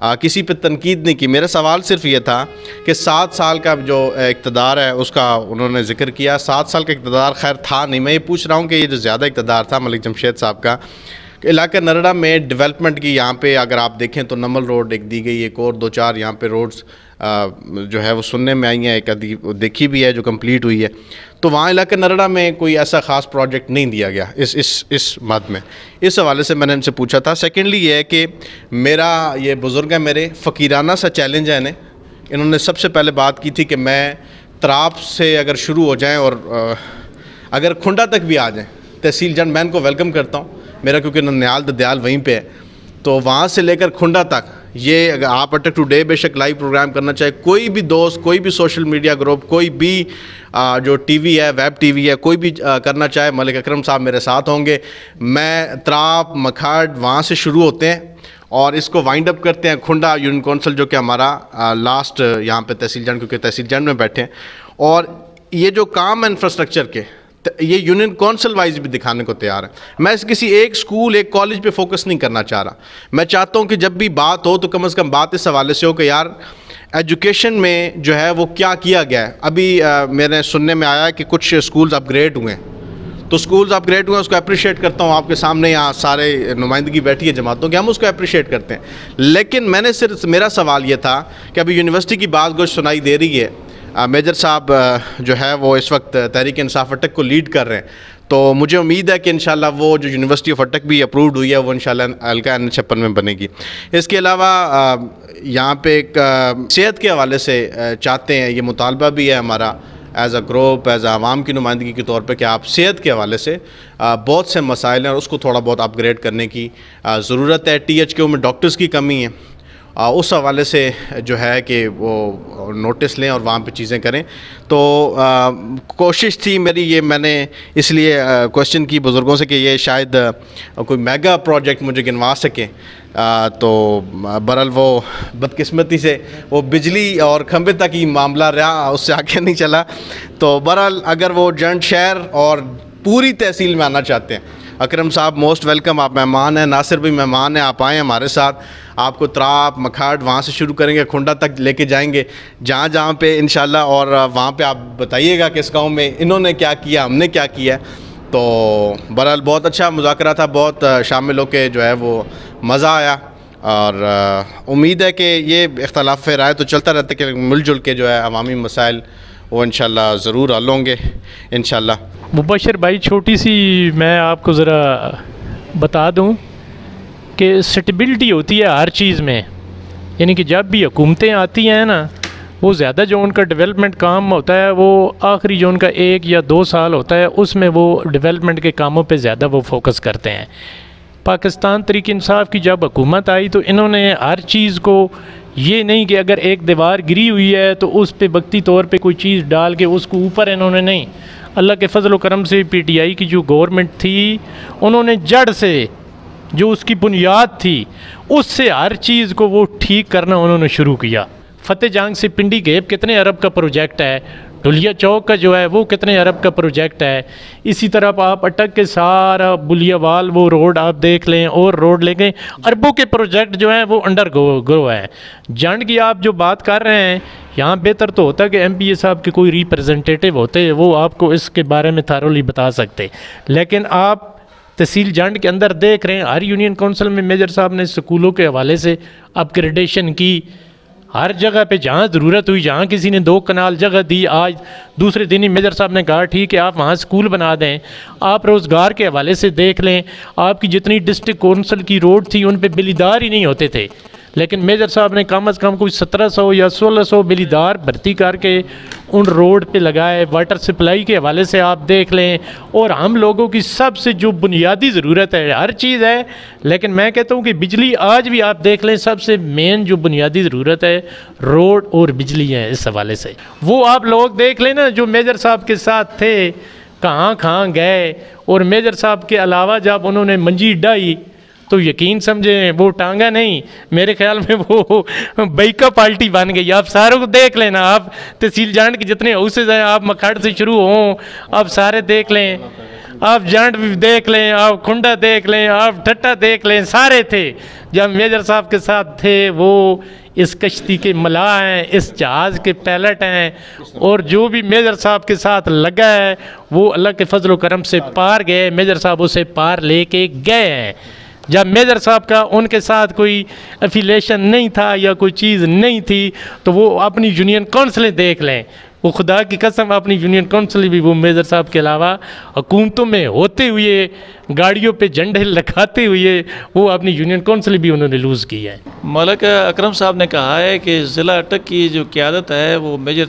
किसी पे तनकीद नहीं की। मेरा सवाल सिर्फ ये था कि 7 साल का जो इक़्तिदार है उसका उन्होंने ज़िक्र किया। 7 साल का इक़्तिदार खैर था नहीं, मैं ये पूछ रहा हूँ कि ये जो ज़्यादा इक़्तिदार था मलिक जमशेद साहब का, इलाका नरड़ा में डेवलपमेंट की, यहाँ पे अगर आप देखें तो नमल रोड एक दी गई, एक और 2-4 यहाँ पे रोड्स जो है वो सुनने में आई हैं, एक आधी देखी भी है जो कंप्लीट हुई है। तो वहाँ इलाका नरड़ा में कोई ऐसा ख़ास प्रोजेक्ट नहीं दिया गया इस मद में। इस हवाले से मैंने इनसे पूछा था। सेकेंडली ये है कि मेरा ये बुज़ुर्ग है, मेरे फ़कीराना सा चैलेंज है इन्हें। इन्होंने सबसे पहले बात की थी कि मैं तराप से अगर शुरू हो जाएँ और अगर खुंडा तक भी आ जाएँ, तहसील जंड, मैं इनको वेलकम करता हूँ, मेरा क्योंकि ननियाल ददयाल वहीं पे है, तो वहाँ से लेकर खुंडा तक ये अगर आप अटक टुडे बेशक लाइव प्रोग्राम करना चाहे, कोई भी दोस्त, कोई भी सोशल मीडिया ग्रुप, कोई भी जो टीवी है, वेब टीवी है, कोई भी करना चाहे, मलिक अकरम साहब मेरे साथ होंगे। मैं तराप मखाड़ वहाँ से शुरू होते हैं और इसको वाइंड अप करते हैं खुंडा यूनियन कौंसिल, जो कि हमारा लास्ट यहाँ पे तहसील जंड, क्योंकि तहसील जंड में बैठे हैं। और ये जो काम है इंफ्रास्ट्रक्चर के, ये यूनियन कौंसिल वाइज भी दिखाने को तैयार है। मैं किसी एक स्कूल, एक कॉलेज पे फोकस नहीं करना चाह रहा। मैं चाहता हूँ कि जब भी बात हो तो कम से कम बात इस हवाले से हो कि यार एजुकेशन में जो है वो क्या किया गया है। अभी मेरे सुनने में आया कि कुछ स्कूल्स अपग्रेड हुए हैं, तो स्कूल्स अपग्रेड हुए, उसको अप्रिशिएट करता हूँ। आपके सामने यहाँ सारे नुमाइंदगी बैठी है जमातों की, हम उसको अप्रिशिएट करते हैं। लेकिन मैंने सिर्फ, मेरा सवाल ये था कि अभी यूनिवर्सिटी की बात कुछ सुनाई दे रही है। मेजर साहब जो है वो इस वक्त तहरीक इंसाफ अटक को लीड कर रहे हैं, तो मुझे उम्मीद है कि इंशाल्लाह वो जो यूनिवर्सिटी ऑफ अटक भी अप्रूव्ड हुई है वो इंशाल्लाह हल्का N56 में बनेगी। इसके अलावा यहाँ पे एक सेहत के हवाले से चाहते हैं, ये मुतालबा भी है हमारा as a group, as a आवाम की नुमाइंदगी के तौर पे, कि आप सेहत के हवाले से बहुत से मसाइल हैं और उसको थोड़ा बहुत अपग्रेड करने की ज़रूरत है। THQ में डॉक्टर्स की कमी है, उस हवाले से जो है कि वो नोटिस लें और वहाँ पे चीज़ें करें। तो कोशिश थी मेरी, ये मैंने इसलिए क्वेश्चन की बुज़ुर्गों से कि ये शायद कोई मेगा प्रोजेक्ट मुझे गिनवा सकें, तो बहरहाल वो बदकिस्मती से वो बिजली और खंबे तक ही मामला रहा, उससे आगे नहीं चला। तो बहरहाल अगर वो जंड शहर और पूरी तहसील में आना चाहते हैं, अकरम साहब मोस्ट वेलकम, आप मेहमान हैं, नासिर भी मेहमान हैं, आप आएँ हमारे साथ, आपको त्राप मखाड़ वहाँ से शुरू करेंगे, खुंडा तक लेके जाएंगे, जहाँ जहाँ पे इंशाल्लाह, और वहाँ पे आप बताइएगा कि इस गाँव में इन्होंने क्या किया, हमने क्या किया। तो बहरहाल बहुत अच्छा मुज़ाकरा था, बहुत शामिल होकर जो है वो मज़ा आया, और उम्मीद है कि ये इख्तलाफ राय तो चलता रहता है कि मिलजुल के जो है अवामी मसाइल वो इंशाल्लाह ज़रूर हल होंगे इंशाल्लाह। मुबशर भाई, छोटी सी मैं आपको ज़रा बता दूं कि स्टेबिलिटी होती है हर चीज़ में, यानी कि जब भी हुकूमतें आती हैं ना, वो ज़्यादा जो उनका डेवलपमेंट काम होता है वो आखिरी जो उनका 1 या 2 साल होता है उसमें वो डेवलपमेंट के कामों पे ज़्यादा वो फोकस करते हैं। पाकिस्तान तहरीक इंसाफ की जब हुकूमत आई तो इन्होंने हर चीज़ को, ये नहीं कि अगर एक दीवार गिरी हुई है तो उस पे वक्ती तौर पे कोई चीज़ डाल के उसको ऊपर, इन्होंने नहीं, अल्लाह के फजल व करम से PTI की जो गवर्नमेंट थी उन्होंने जड़ से जो उसकी बुनियाद थी उससे हर चीज़ को वो ठीक करना उन्होंने शुरू किया। फतेह जंग से पिंडी गेप कितने अरब का प्रोजेक्ट है, ढुलिया चौक का जो है वो कितने अरब का प्रोजेक्ट है। इसी तरह आप अटक के सारा बुलियावाल वो रोड आप देख लें और रोड ले गए, अरबों के प्रोजेक्ट जो हैं वो अंडर ग्रो है। जंड की आप जो बात कर रहे हैं, यहाँ बेहतर तो होता कि MPA साहब के कोई रिप्रेजेंटेटिव होते, वो आपको इसके बारे में थारोली बता सकते, लेकिन आप तहसील जंड के अंदर देख रहे हैं हर यूनियन काउंसिल में मेजर साहब ने स्कूलों के हवाले से अपग्रेडेशन की, हर जगह पे जहाँ ज़रूरत हुई, जहाँ किसी ने 2 कनाल जगह दी, आज दूसरे दिन ही मेजर साहब ने कहा ठीक है आप वहाँ स्कूल बना दें। आप रोज़गार के हवाले से देख लें, आपकी जितनी डिस्ट्रिक्ट काउंसिल की रोड थी उन पे बिलीदार ही नहीं होते थे, लेकिन मेजर साहब ने कम अज़ कम कोई 1700 या 1600 बिलीदार भर्ती करके उन रोड पे लगाए। वाटर सप्लाई के हवाले से आप देख लें, और हम लोगों की सबसे जो बुनियादी ज़रूरत है, हर चीज़ है, लेकिन मैं कहता हूँ कि बिजली आज भी आप देख लें, सबसे मेन जो बुनियादी ज़रूरत है रोड और बिजली है। इस हवाले से वो आप लोग देख लें ना, जो मेजर साहब के साथ थे कहाँ गए, और मेजर साहब के अलावा जब उन्होंने मंजी डाई तो यकीन समझें वो टांगा नहीं, मेरे ख्याल में वो बैका पार्टी बन गई। आप सारों को देख लेना, आप तहसील जंड के जितने हाउसेज हैं, आप मखड़ से शुरू हों, आप सारे देख लें, आप जंड भी देख लें, आप खुंडा देख लें, आप ठट्टा देख लें, सारे थे जब मेजर साहब के साथ थे। वो इस कश्ती के मलाह हैं, इस जहाज़ के पायलट हैं, और जो भी मेजर साहब के साथ लगा है वो अल्लाह के फजल व करम से पार गए, मेजर साहब उसे पार लेके गए हैं। जब मेजर साहब का उनके साथ कोई एफिलेशन नहीं था या कोई चीज़ नहीं थी, तो वो अपनी यूनियन काउंसिलें देख लें, वो खुदा की कसम अपनी यूनियन काउंसिल भी वो मेजर साहब के अलावा हुकूमतों में होते हुए, गाड़ियों पे झंडे लगाते हुए, वो अपनी यूनियन काउंसिल भी उन्होंने लूज़ की है। मलक अकरम साहब ने कहा है कि ज़िला अटक की जो क़यादत है वो मेजर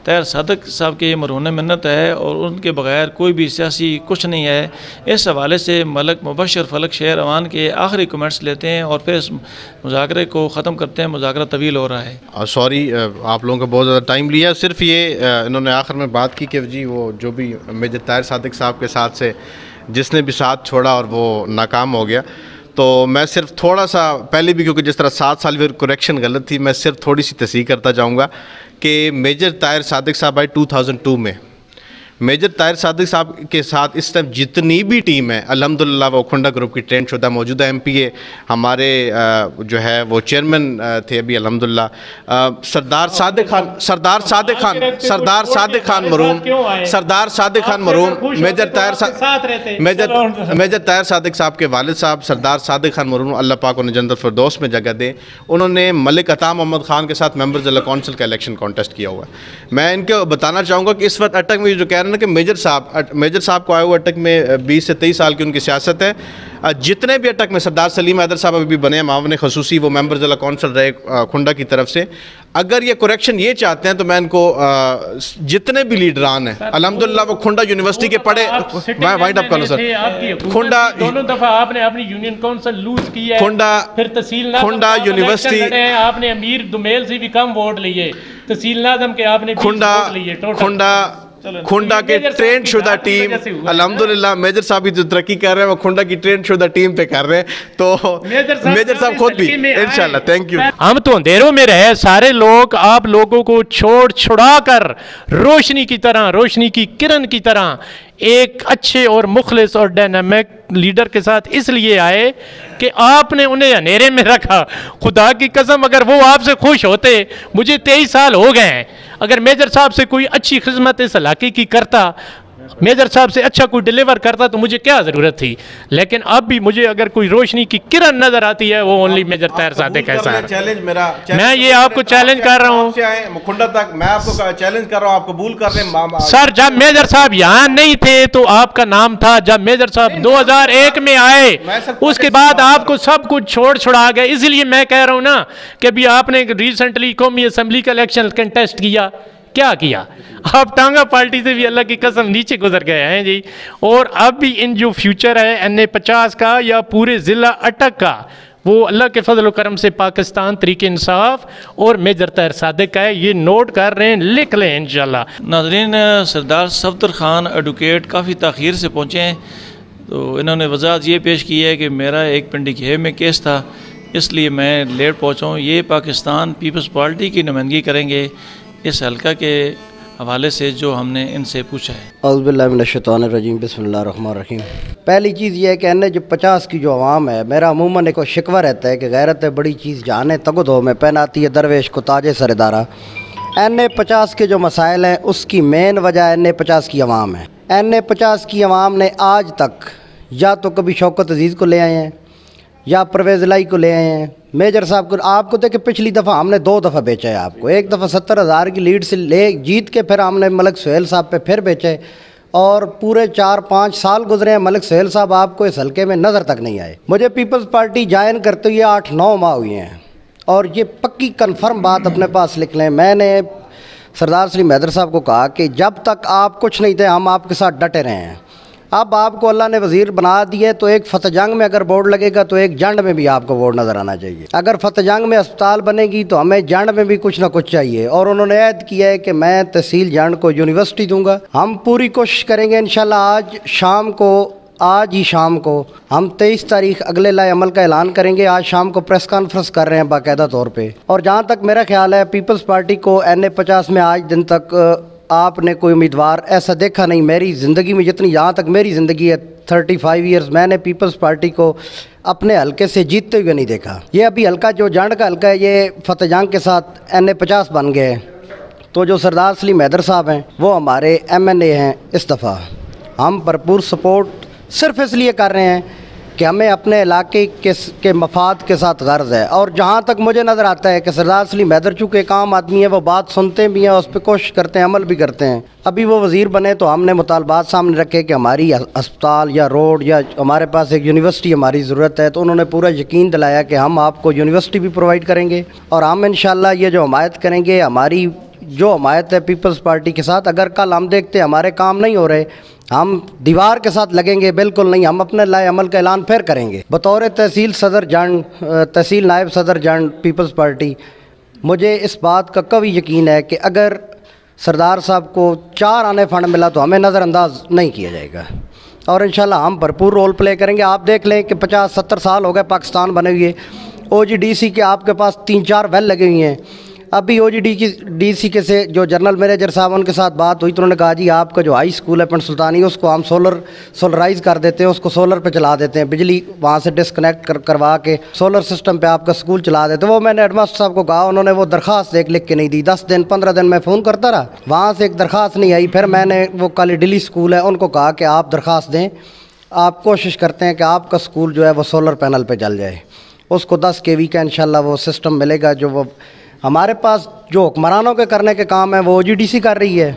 ताहिर सादिक साहब के मरहून मिन्नत है, और उनके बगैर कोई भी सियासी कुछ नहीं है। इस हवाले से मलक मुबशर फलक शहर अवान के आखिरी कमेंट्स लेते हैं और फिर इस मुज़ाकरे को ख़त्म करते हैं। मुज़ाकरा तवील हो रहा है। सॉरी आप लोगों का बहुत ज़्यादा टाइम लिया। सिर्फ ये इन्होंने आखिर में बात की कि जी वो जो भी मेजर ताहिर सादिक साहब के साथ से जिसने भी साथ छोड़ा और वो नाकाम हो गया, तो मैं सिर्फ थोड़ा सा पहले भी, क्योंकि जिस तरह 7 साल फिर करेक्शन गलत थी, मैं सिर्फ थोड़ी सी तस्दीक करता जाऊँगा कि मेजर ताहिर सादिक साहब आए 2002 में। मेजर ताहिर सादिक साहब के साथ इस टाइम जितनी भी टीम है, अल्हम्दुलिल्लाह वो खुंडा ग्रुप की ट्रेंड शुदा मौजूदा MPA हमारे जो है वो चेयरमैन थे अभी अल्हम्दुलिल्लाह, सरदार सादिक खान मरहूम, मेजर ताहिर सादिक साहब के वालिद साहब सरदार सादिक खान मरहूम, अल्लाह पाक उन्हें जन्नत फिरदौस में जगह दे। उन्होंने मलिक अता मोहम्मद खान के साथ मेंबर ज़िला कौंसिल का इलेक्शन कॉन्टेस्ट किया हुआ है। मैं इनको बताना चाहूँगा कि इस वक्त अटक में जो कह रहे हैं कि मेजर साहब को आए हुए अटक में 20 से 23 साल की उनकी सियासत है। जितने भी अटक में सरदार सलीम हैदर साहब अभी भी बने मामले खसूसी, वो मेंबर ज़िला कौंसिल रहे खुंडा की तरफ से। अगर ये करेक्शन ये चाहते हैं तो मैं इनको जितने भी लीडरान हैं अल्हम्दुलिल्लाह वो खुंडा यूनिवर्सिटी के पढ़े, मैं वाइंड अप करूँ सर, खुंडा दोनों दफा आपने अपनी यूनियन काउंसिल लूज की है, फिर तहसील खुंडा यूनिवर्सिटी आपने अमीर दुमेल से भी कम वोट लिए, तहसील नाज़म के आपने खुंडा के ट्रेंड शुदा टीम अल्हम्दुलिल्लाह मेजर साहब भी जो तरक्की कर रहे हैं वो खुंडा की ट्रेंड शुदा टीम पे कर रहे हैं, तो मेजर साहब खुद भी इंशाल्लाह। Thank you. हम तो अंधेरों में रहे सारे लोग, आप लोगों को छुड़ा कर रोशनी की तरह, रोशनी की किरण की तरह एक अच्छे और मुखलिस और डायनामिक लीडर के साथ इसलिए आए कि आपने उन्हें अंधेरे में रखा। खुदा की कसम अगर वो आपसे खुश होते, मुझे 23 साल हो गए हैं, अगर मेजर साहब से कोई अच्छी खिदमत इस इलाके की करता, मेजर साहब से अच्छा कोई डिलीवर करता तो मुझे क्या ज़रूरत थी। लेकिन अब भी मुझे अगर कोई रोशनी की किरण नज़र आती है वो ओनली मेजर ताहिर सादिक है। मैं ये आपको चैलेंज कर रहा हूँ, खुंडा तक मैं आपको चैलेंज कर रहा हूँ, आप कबूल कर लें। सर जब मेजर साहब यहाँ नहीं थे तो आपका नाम था, जब मेजर साहब 2001 में आए उसके बाद आपको सब कुछ छोड़ा गया। इसलिए मैं कह रहा हूँ ना कि अभी आपने रिसेंटली कौमी असम्बली का इलेक्शन कंटेस्ट किया, क्या किया आप टांगा पार्टी से भी अल्लाह की कसम नीचे गुजर गए हैं जी। और अब भी इन जो फ्यूचर है NA 50 का या पूरे ज़िला अटक का, वो अल्लाह के फजल करम से पाकिस्तान तरीके इंसाफ और मेजर ताहिर सादिक का है। ये नोट कर रहे हैं, लिख लें इंशाल्लाह। नाज़रीन, सरदार सफदर ख़ान एडवोकेट काफ़ी ताख़ीर से पहुँचे हैं, तो इन्होंने वजाहत ये पेश की है कि मेरा एक पिंडी घेव में केस था इसलिए मैं लेट पहुँचा हूँ। ये पाकिस्तान पीपल्स पार्टी की नुमाइंदगी करेंगे इस हल्का के हवाले से जो हमने इनसे पूछा है। औज़ुबिल्लाहिमिनश्शैतानिर्रजीम, बिस्मिल्लाहिर्रहमानिर्रहीम। पहली चीज़ ये है कि NA 50 की जो आवाम है, मेरा अमूमन एक शिकवा रहता है कि गैरत है बड़ी चीज़ जाने तगद हो में पहनाती है दरवेश को ताजे सरदारा। NA 50 के जो मसाइल हैं उसकी मेन वजह NA 50 की आवाम है। NA 50 की आवाम ने आज तक या तो कभी शौकत अजीज़ को ले आए हैं या परवेज़ इलाही को ले आए हैं, मेजर साहब को। आपको देखे पिछली दफ़ा हमने 2 दफ़ा बेचा है आपको, एक दफ़ा 70,000 की लीड से जीत के फिर हमने मलिक सुहेल साहब पे फिर बेचे, और पूरे 4-5 साल गुजरे हैं मलिक सुहेल साहब आपको इस हल्के में नज़र तक नहीं आए। मुझे पीपल्स पार्टी ज्वाइन करते हुए 8-9 माह हुए हैं, और ये पक्की कन्फर्म बात अपने पास लिख लें। मैंने सरदार सलीम हैदर साहब को कहा कि जब तक आप कुछ नहीं थे हम आपके साथ डटे रहे हैं। अब आपको अल्लाह ने वज़ीर बना दिए तो एक फतेह जंग में अगर बोर्ड लगेगा तो एक जंड में भी आपको बोर्ड नज़र आना चाहिए। अगर फतेह जंग में अस्पताल बनेगी तो हमें जंड में भी कुछ ना कुछ चाहिए, और उन्होंने ऐद किया है कि मैं तहसील जंड को यूनिवर्सिटी दूंगा। हम पूरी कोशिश करेंगे इंशाल्लाह। आज ही शाम को हम 23 तारीख अगले लाए अमल का ऐलान करेंगे। आज शाम को प्रेस कॉन्फ्रेंस कर रहे हैं बाकायदा तौर पे। और जहाँ तक मेरा ख्याल है पीपल्स पार्टी को NA 50 में आज दिन तक आपने कोई उम्मीदवार ऐसा देखा नहीं। मेरी ज़िंदगी में जितनी यहाँ तक मेरी ज़िंदगी है 35 ईयर्स, मैंने पीपल्स पार्टी को अपने हल्के से जीतते हुए नहीं देखा। ये अभी हल्का जो जंड का हल्का है ये फतेह जंग के साथ NA 50 बन गए हैं। तो जो सरदार सलीम हैदर साहब हैं वो हमारे MNA हैं। इस दफ़ा हम भरपूर सपोर्ट सिर्फ इसलिए कर रहे हैं कि हमें अपने इलाके के मफाद के साथ गर्ज है। और जहाँ तक मुझे नज़र आता है कि सरदार सलीम हैदर चूँकि एक आम आदमी है, वो बात सुनते भी हैं, उस पर कोशिश करते हैं, अमल भी करते हैं। अभी वो वज़ीर बने तो हमने मुतालबात सामने रखे कि हमारी अस्पताल या रोड या हमारे पास एक यूनिवर्सिटी हमारी ज़रूरत है, तो उन्होंने पूरा यकीन दिलाया कि हम आपको यूनिवर्सिटी भी प्रोवाइड करेंगे। और हम इंशाल्लाह ये जो हमायत करेंगे, हमारी जो हमायत है पीपल्स पार्टी के साथ, अगर कल हम देखते हमारे काम नहीं हो रहे हम दीवार के साथ लगेंगे, बिल्कुल नहीं। हम अपने लाए अमल का ऐलान फिर करेंगे। बतौर तहसील सदर जंड, तहसील नायब सदर जंड पीपल्स पार्टी, मुझे इस बात का कभी यकीन है कि अगर सरदार साहब को 4 आने फंड मिला तो हमें नज़रअंदाज नहीं किया जाएगा, और इंशाल्लाह हम भरपूर रोल प्ले करेंगे। आप देख लें कि 50-70 साल हो गए पाकिस्तान बने हुए। OGDC के आपके पास 3-4 वेल लगे हुए हैं। अभी OGDC के से जो जनरल मैनेजर साहब उनके साथ बात हुई तो उन्होंने कहा जी आपका जो हाई स्कूल है पिंड सुल्तानी उसको हम सोलराइज कर देते हैं, उसको सोलर पे चला देते हैं, बिजली वहाँ से डिस्कनेक्ट करवा के सोलर सिस्टम पे आपका स्कूल चला देते हैं। वो मैंने हेडमास्टर साहब को कहा, उन्होंने वो दरख्वास्त लिख के नहीं दी। 10 दिन 15 दिन मैं फ़ोन करता रहा, वहाँ से एक दरख्वास्त नहीं आई। फिर मैंने वो काली डिली स्कूल है उनको कहा कि आप दरख्वास्त दें, आप कोशिश करते हैं कि आपका स्कूल जो है वो सोलर पैनल पर चल जाए। उसको 10 kV का इंशाल्लाह वो सिस्टम मिलेगा। जो वो हमारे पास जो हुक्मरानों के करने के काम है वो OGDC कर रही है,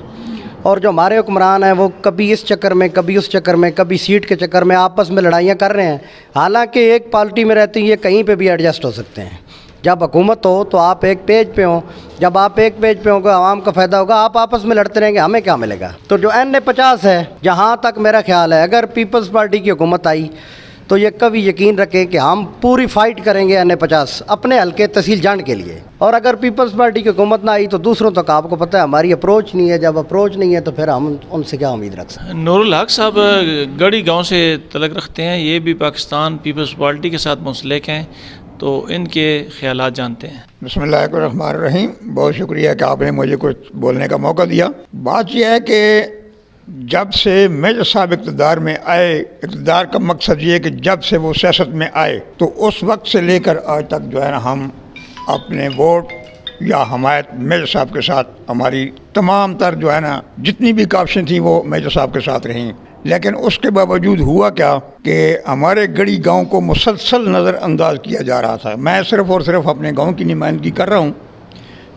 और जो हमारे हुक्मरान हैं वो कभी इस चक्कर में, कभी उस चक्कर में, कभी सीट के चक्कर में आपस में लड़ाइयाँ कर रहे हैं। हालांकि एक पार्टी में रहते हैं, ये कहीं पे भी एडजस्ट हो सकते हैं। जब हुकूमत हो तो आप एक पेज पे हो, जब आप एक पेज पे होगा आवाम का फ़ायदा होगा, आप आपस में लड़ते रहेंगे, हमें क्या मिलेगा। तो जो NA-50 है, जहाँ तक मेरा ख्याल है, अगर पीपल्स पार्टी की हुकूमत आई तो ये कभी यकीन रखें कि हम पूरी फाइट करेंगे NA-50 अपने हल्के तहसील जंड के लिए। और अगर पीपल्स पार्टी की हुकूमत ना आई तो दूसरों तक आपको पता है हमारी अप्रोच नहीं है। जब अप्रोच नहीं है तो फिर हम उनसे क्या उम्मीद रख सकते हैं। नूरुल हक साहब गढ़ी गांव से तलक रखते हैं, ये भी पाकिस्तान पीपल्स पार्टी के साथ मुंसलिक हैं, तो इनके ख्यालात जानते हैं। बिस्मिल्लाहिर्रहमानिर्रहीम। बहुत शुक्रिया कि आपने मुझे कुछ बोलने का मौका दिया। बात यह है कि जब से मेजर साहब इक़्तिदार में आए, इक़्तिदार का मकसद ये है कि जब से वो सियासत में आए तो उस वक्त से लेकर आज तक जो है ना हम अपने वोट या हमायत मेजर साहब के साथ, हमारी तमाम तर जो है ना जितनी भी काविशें थी वो मेजर साहब के साथ रहीं। लेकिन उसके बावजूद हुआ क्या कि हमारे गढ़ी गांव को मुसलसल नज़रअंदाज किया जा रहा था। मैं सिर्फ़ और सिर्फ अपने गांव की नुमाइंदगी कर रहा हूं,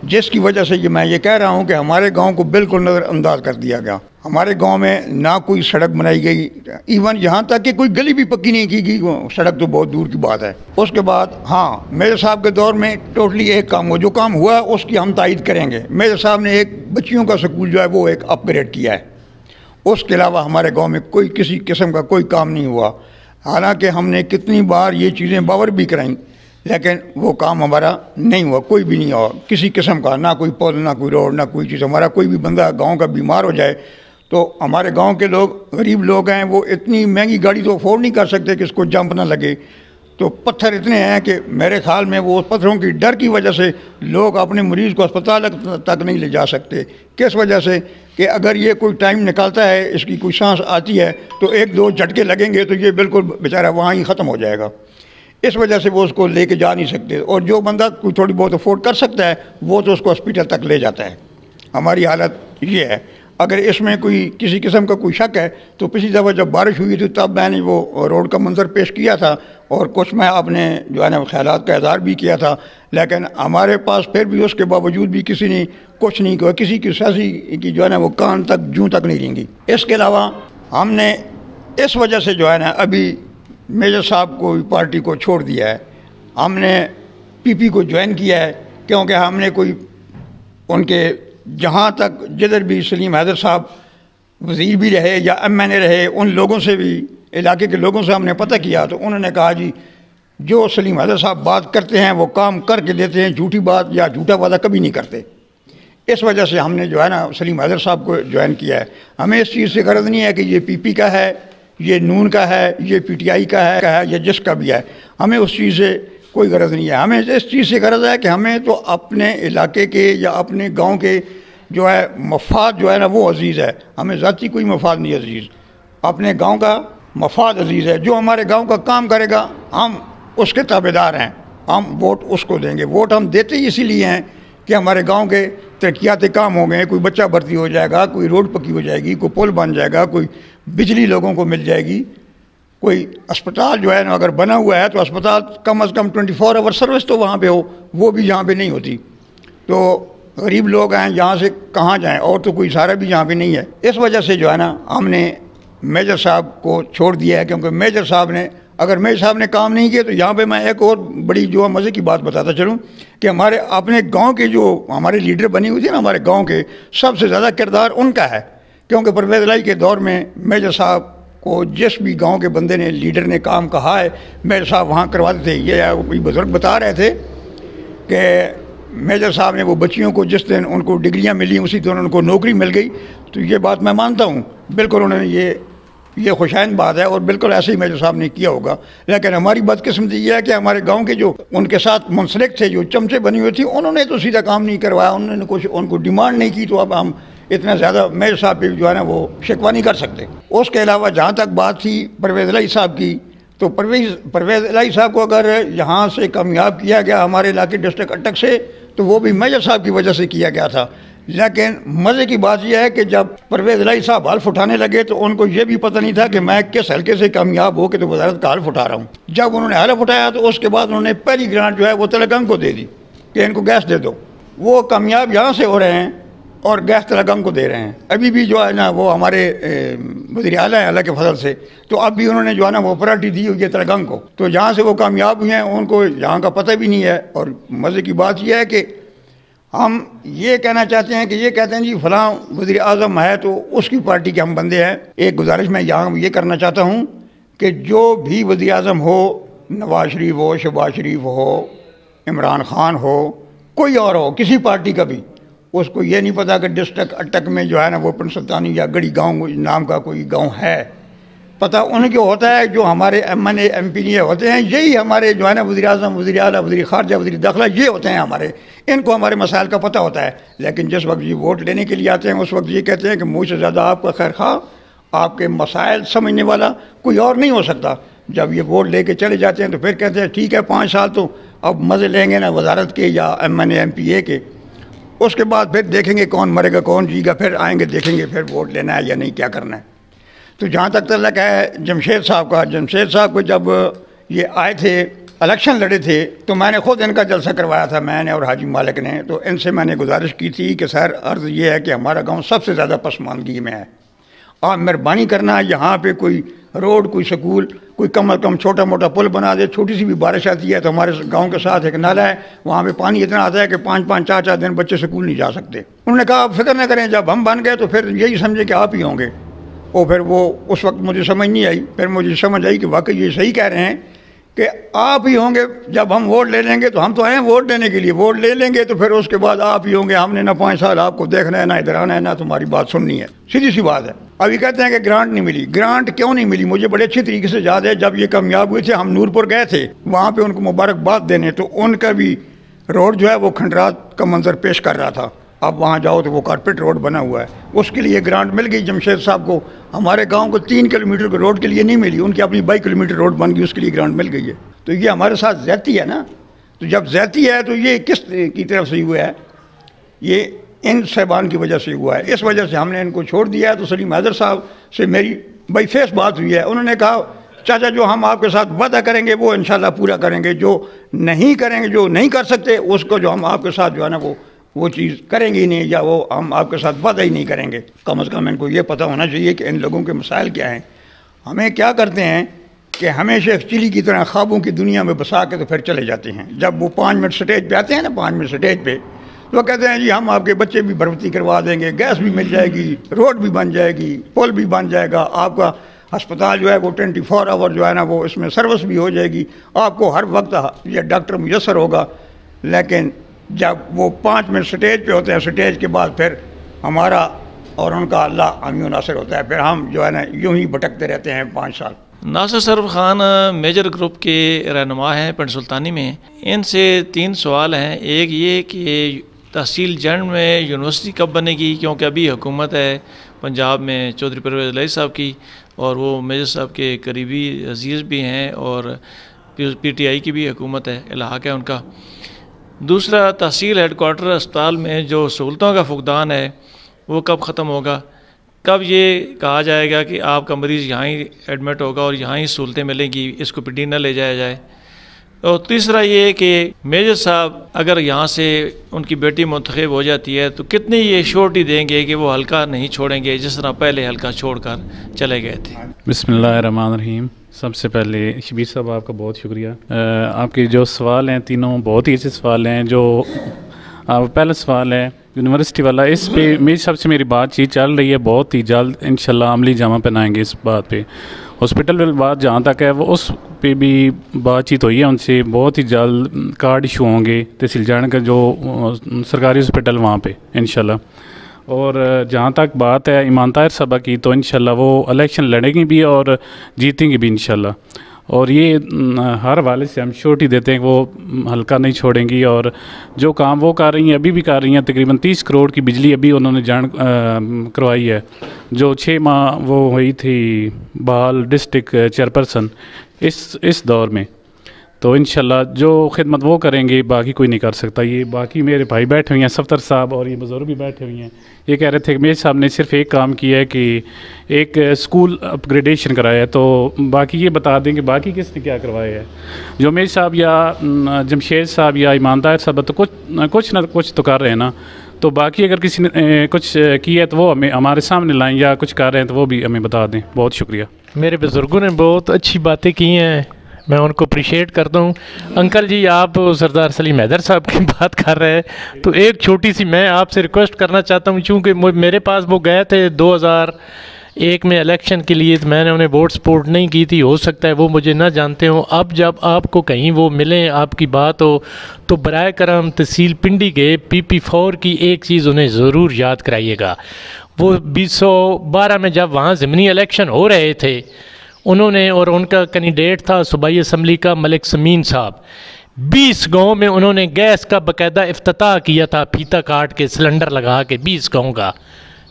जिसकी वजह से मैं ये कह रहा हूं कि हमारे गांव को बिल्कुल नज़रअंदाज कर दिया गया। हमारे गांव में ना कोई सड़क बनाई गई, इवन यहाँ तक कि कोई गली भी पक्की नहीं की गई, सड़क तो बहुत दूर की बात है। उसके बाद हाँ, मेजर साहब के दौर में टोटली एक काम हुआ, जो काम हुआ उसकी हम तायद करेंगे। मेजर साहब ने एक बच्चियों का स्कूल जो है वो एक अपग्रेड किया है। उसके अलावा हमारे गांव में कोई किसी किस्म का कोई काम नहीं हुआ। हालांकि हमने कितनी बार ये चीज़ें बावर भी कराई, लेकिन वो काम हमारा नहीं हुआ, कोई भी नहीं हुआ किसी किस्म का, ना कोई पुल, ना कोई रोड, ना कोई चीज़। हमारा कोई भी बंदा गांव का बीमार हो जाए तो हमारे गांव के लोग गरीब लोग हैं, वो इतनी महंगी गाड़ी तो अफोर्ड नहीं कर सकते कि इसको जंप ना लगे। तो पत्थर इतने हैं कि मेरे ख्याल में वो पत्थरों की डर की वजह से लोग अपने मरीज़ को अस्पताल तक नहीं ले जा सकते। किस वजह से कि अगर ये कोई टाइम निकालता है, इसकी कोई सांस आती है तो एक दो झटके लगेंगे तो ये बिल्कुल बेचारा वहाँ ही ख़त्म हो जाएगा। इस वजह से वो उसको लेके जा नहीं सकते। और जो बंदा कोई थोड़ी बहुत अफोर्ड कर सकता है वो तो उसको हॉस्पिटल तक ले जाता है। हमारी हालत ये है। अगर इसमें कोई किसी किस्म का कोई शक है तो पिछली दफ़ा जब बारिश हुई थी तब मैंने वो रोड का मंजर पेश किया था और कुछ मैं अपने जो है ना ख्यालात का इज़हार भी किया था। लेकिन हमारे पास फिर भी उसके बावजूद भी किसी ने कुछ नहीं किया, किसी की सियासी की जो है ना वो कान तक जूँ तक नहीं रेंगी। इसके अलावा हमने इस वजह से जो है ना अभी मेजर साहब को पार्टी को छोड़ दिया है, हमने PP को ज्वाइन किया है, क्योंकि हमने कोई उनके जहाँ तक जिधर भी सलीम हैदर साहब वज़ीर भी रहे या MNA रहे, उन लोगों से भी, इलाके के लोगों से हमने पता किया तो उन्होंने कहा जी जो सलीम हैदर साहब बात करते हैं वो काम करके देते हैं, झूठी बात या झूठा वादा कभी नहीं करते। इस वजह से हमने जो है ना सलीम हैदर साहब को ज्वाइन किया है। हमें इस चीज़ से गर्ज नहीं है कि ये PP का है, ये नून का है, ये PTI का है या जिसका भी है, हमें उस चीज़ से कोई गरज नहीं है। हमें इस चीज़ से गरज है कि हमें तो अपने इलाके के या अपने गांव के जो है मफाद जो है ना वो अजीज़ है, हमें ज़ाती कोई मफाद नहीं अजीज़, अपने गांव का मफाद अजीज़ है। जो हमारे गांव का काम करेगा हम उसके ताबेदार हैं, हम वोट उसको देंगे। वोट हम देते ही इसीलिए हैं कि हमारे गाँव के तरक्याती काम हो गए, कोई बच्चा भर्ती हो जाएगा, कोई रोड पक्की हो जाएगी, कोई पुल बन जाएगा, कोई बिजली लोगों को मिल जाएगी, कोई अस्पताल जो है ना अगर बना हुआ है तो अस्पताल कम से कम 24 आवर सर्विस तो वहाँ पे हो, वो भी यहाँ पे नहीं होती। तो गरीब लोग हैं, यहाँ से कहाँ जाएं, और तो कोई सहारा भी यहाँ पे नहीं है। इस वजह से जो है ना हमने मेजर साहब को छोड़ दिया है, क्योंकि मेजर साहब ने अगर मेजर साहब ने काम नहीं किया तो यहाँ पे मैं एक और बड़ी जो मज़े की बात बताता चलूँ कि हमारे अपने गाँव के जो हमारे लीडर बने हुए थे ना, हमारे गाँव के सबसे ज़्यादा किरदार उनका है, क्योंकि परवेज़ इलाही के दौर में मेजर साहब को जिस भी गांव के बंदे ने, लीडर ने काम कहा है, मेजर साहब वहाँ करवाते थे। ये कोई बुज़ुर्ग बता रहे थे कि मेजर साहब ने वो बच्चियों को जिस दिन उनको डिग्रियाँ मिली उसी दिन उनको नौकरी मिल गई। तो ये बात मैं मानता हूँ, बिल्कुल उन्होंने ये खुशाइन बात है और बिल्कुल ऐसे ही मेजर साहब ने किया होगा। लेकिन हमारी बदकिस्मती ये है कि हमारे गाँव के जो उनके साथ मुंसलिक थे, जो चमचे बनी हुई थी, उन्होंने तो सीधा काम नहीं करवाया, उन्होंने कुछ उनको डिमांड नहीं की। तो अब हम इतना ज़्यादा मेजर साहब पे जो है ना वो शिकवा नहीं कर सकते। उसके अलावा जहाँ तक बात थी परवेज़ इलाही साहब की, तो परवेज़ इलाही साहब को अगर यहाँ से कामयाब किया गया हमारे इलाके डिस्ट्रिक्ट अटक से, तो वो भी मेजर साहब की वजह से किया गया था। लेकिन मज़े की बात यह है कि जब परवेज़ इलाही साहब हल्फ उठाने लगे तो उनको ये भी पता नहीं था कि मैं किस हल्के से कामयाब हो के तो वजारत का हल्फ उठा रहा हूँ। जब उन्होंने हल्फ उठाया तो उसके बाद उन्होंने पहली ग्रांट जो है वो तलगंग को दे दी कि इनको गैस दे दो। वो कामयाब यहाँ से हो रहे हैं और गैस तलगम को दे रहे हैं। अभी भी जो है ना वो हमारे वज़ीर आला है अल्लाह के फजल से, तो अब भी उन्होंने जो है ना वो प्रायोरिटी दी हुई है तलगम को। तो जहाँ से वो कामयाब हुए हैं उनको यहाँ का पता भी नहीं है। और मज़े की बात यह है कि हम ये कहना चाहते हैं कि ये कहते हैं जी फ़लाँ वज़ीर आज़म है तो उसकी पार्टी के हम बंदे हैं। एक गुजारिश मैं यहाँ ये करना चाहता हूँ कि जो भी वज़ीर आज़म हो, नवाज शरीफ हो, शहबाज शरीफ हो, इमरान खान हो, कोई और हो, किसी पार्टी का भी, उसको ये नहीं पता कि डिस्ट्रिक्ट अटक में जो है ना वो पिंड सुल्तानी या गढ़ी गांव नाम का कोई गांव है। पता उनको होता है जो हमारे MNA MP होते हैं, यही हमारे जो है ना वज़ीर आज़म, वज़ीर आला, वज़ीर ख़ारजा, वज़ीर दाखिला, ये होते हैं हमारे। इनको हमारे मसाइल का पता होता है। लेकिन जिस वक्त ये वोट लेने के लिए आते हैं उस वक्त ये कहते हैं कि मुझसे ज़्यादा आपका खैर खा, आपके मसाइल समझने वाला कोई और नहीं हो सकता। जब ये वोट लेके चले जाते हैं तो फिर कहते हैं ठीक है 5 साल तो अब मज़े लेंगे ना वजारत के या MNA MPA के, उसके बाद फिर देखेंगे कौन मरेगा कौन जीगा, फिर आएंगे देखेंगे फिर वोट लेना है या नहीं, क्या करना है। तो जहाँ तक तल्लक है जमशेद साहब का, जमशेद साहब को जब ये आए थे इलेक्शन लड़े थे तो मैंने ख़ुद इनका जलसा करवाया था, मैंने और हाजी मालिक ने। तो इनसे मैंने गुजारिश की थी कि सर अर्ज़ ये है कि हमारा गाँव सबसे ज़्यादा पसमानदगी में है, आप मेहरबानी करना यहाँ पे कोई रोड, कोई स्कूल, कोई कम अज़ कम छोटा मोटा पुल बना दे। छोटी सी भी बारिश आती है तो हमारे गांव के साथ एक नाला है, वहाँ पे पानी इतना आता है कि 5-5, 4-4 दिन बच्चे स्कूल नहीं जा सकते। उन्होंने कहा आप फिक्र न करें, जब हम बन गए तो फिर यही समझे कि आप ही होंगे। और फिर वो उस वक्त मुझे समझ नहीं आई, फिर मुझे समझ आई कि वाकई ये सही कह रहे हैं कि आप ही होंगे। जब हम वोट ले लेंगे तो हम तो आए हैं वोट लेने के लिए, वोट ले लेंगे तो फिर उसके बाद आप ही होंगे। हमने ना 5 साल आपको देखना है, ना इधर आना है, ना तुम्हारी बात सुननी है, सीधी सी बात है। अभी कहते हैं कि ग्रांट नहीं मिली। ग्रांट क्यों नहीं मिली मुझे बड़े अच्छी तरीके से याद है। जब ये कामयाब हुए थे हम नूरपुर गए थे वहाँ पे उनको मुबारकबाद देने, तो उनका भी रोड जो है वो खंडरात का मंजर पेश कर रहा था। अब वहाँ जाओ तो वो कारपेट रोड बना हुआ है, उसके लिए ग्रांट मिल गई जमशेद साहब को। हमारे गाँव को 3 किलोमीटर के रोड के लिए नहीं मिली, उनकी अपनी 22 किलोमीटर रोड बन गई, उसके लिए ग्रांट मिल गई है। तो ये हमारे साथ ज़्यादती है ना। तो जब ज़्यादती है तो ये किस की तरफ से हुआ है? ये इन साहबान की वजह से हुआ है। इस वजह से हमने इनको छोड़ दिया है। तो सलीम हैदर साहब से मेरी बाई फेस बात हुई है, उन्होंने कहा चाचा जो हम आपके साथ वादा करेंगे वो इंशाल्लाह पूरा करेंगे, जो नहीं करेंगे, जो नहीं कर सकते उसको जो हम आपके साथ जो है ना वो चीज़ करेंगे ही नहीं, या वो हम आपके साथ वादा ही नहीं करेंगे। कम से कम इनको ये पता होना चाहिए कि इन लोगों के मसाइल क्या हैं। हमें क्या करते हैं कि हमेशा चिली की तरह ख्वाबों की दुनिया में बसा के तो फिर चले जाते हैं। जब वो 5 मिनट स्टेज पे आते हैं ना, 5 मिनट स्टेज पे, तो कहते हैं जी हम आपके बच्चे भी भर्ती करवा देंगे, गैस भी मिल जाएगी, रोड भी बन जाएगी, पुल भी बन जाएगा, आपका अस्पताल जो है वो 24 आवर जो है ना वो इसमें सर्विस भी हो जाएगी, आपको हर वक्त ये डॉक्टर मुयसर होगा। लेकिन जब वो 5 मिनट स्टेज पे होते हैं, स्टेज के बाद फिर हमारा और उनका अल्लाह अमी नासिर होता है, फिर हम जो है ना यूँ ही भटकते रहते हैं 5 साल। नासिर सरफ खान मेजर ग्रुप के रहनुमा हैं पिंड सुल्तानी में। इनसे 3 सवाल हैं। एक ये कि तहसील जंड में यूनिवर्सिटी कब बनेगी, क्योंकि अभी हुकूमत है पंजाब में चौधरी परवेज़ इलाही साहब की, और वो मेजर साहब के करीबी अजीज़ भी हैं, और PTI की भी हुकूमत है, इलाक़ है उनका। दूसरा, तहसील हेडकोार्टर अस्पताल में जो सहूलतों का फुकदान है वो कब ख़त्म होगा, कब ये कहा जाएगा कि आपका मरीज़ यहाँ ही एडमिट होगा और यहाँ ही सहूलतें मिलेंगी, इसको PD न ले जाया जाए। और तीसरा ये कि मेजर साहब अगर यहाँ से उनकी बेटी मुंतखब हो जाती है तो कितनी ये श्योरिटी देंगे कि वो हल्का नहीं छोड़ेंगे जिस तरह पहले हल्का छोड़कर चले गए थे। बिस्मिल्लाहिर्रहमानिर्रहीम। सबसे पहले शबीर साहब आपका बहुत शुक्रिया। आपके जो सवाल हैं तीनों बहुत ही अच्छे सवाल हैं। जो पहला सवाल है यूनिवर्सिटी वाला, इस पे मेरी सबसे मेरी बातचीत चल रही है, बहुत ही जल्द इंशाल्लाह अमली जामा पहनाएंगे इस बात पे। हॉस्पिटल वाली बात जहाँ तक है वो उस पे भी बातचीत हुई है उनसे, बहुत ही जल्द कार्ड इशू होंगे तहसील जाने का जो सरकारी हॉस्पिटल वहाँ पे इंशाल्लाह। और जहाँ तक बात है ईमान ताहिर साहबा की, तो इंशाल्लाह वो इलेक्शन लड़ेंगी भी और जीतेंगी भी इंशाल्लाह। और ये हर वाले से हम श्योरिटी देते हैं कि वो हल्का नहीं छोड़ेंगी, और जो काम वो कर रही हैं अभी भी कर रही हैं। तकरीबन 30 करोड़ की बिजली अभी उन्होंने जान करवाई है, जो 6 माह वो हुई थी बहाल डिस्ट्रिक्ट चेयरपर्सन इस दौर में। तो इंशाल्लाह जो खिदमत वो करेंगे बाकी कोई नहीं कर सकता। ये बाकी मेरे भाई बैठे हुए हैं, सफ्तर साहब और ये बुजुर्ग भी बैठे हुए हैं, ये कह रहे थे कि मेरे साहब ने सिर्फ एक काम किया है कि एक स्कूल अपग्रेडेशन कराया है, तो बाकी ये बता दें कि बाकी किसने क्या करवाया है। जो मेरे साहब या जमशेद साहब या ईमान ताहिर साहब तो कुछ ना कुछ तो कर रहे हैं ना। तो बाकी अगर किसी ने कुछ किया है तो वो हमें हमारे सामने लाएं, या कुछ कर रहे हैं तो वो भी हमें बता दें। बहुत शुक्रिया। मेरे बुज़ुर्गों ने बहुत अच्छी बातें की हैं, मैं उनको अप्रिशिएट करता हूँ। अंकल जी, आप सरदार सलीम हैदर साहब की बात कर रहे हैं, तो एक छोटी सी मैं आपसे रिक्वेस्ट करना चाहता हूँ, चूँकि मेरे पास वो गए थे 2001 में इलेक्शन के लिए, तो मैंने उन्हें वोट सपोर्ट नहीं की थी, हो सकता है वो मुझे ना जानते हों। अब जब आपको कहीं वो मिलें, आपकी बात हो, तो बराए करम तहसील पिंडी के PP4 की एक चीज़ उन्हें ज़रूर याद कराइएगा। वो 2012 में जब वहाँ ज़मीनी इलेक्शन हो रहे थे, उन्होंने, और उनका कैंडिडेट था सूबाई असम्बली का मलिक समीन साहब, 20 गाँव में उन्होंने गैस का बाकायदा इफ्तिताह किया था, फीता काट के सिलेंडर लगा के 20 गाँव का,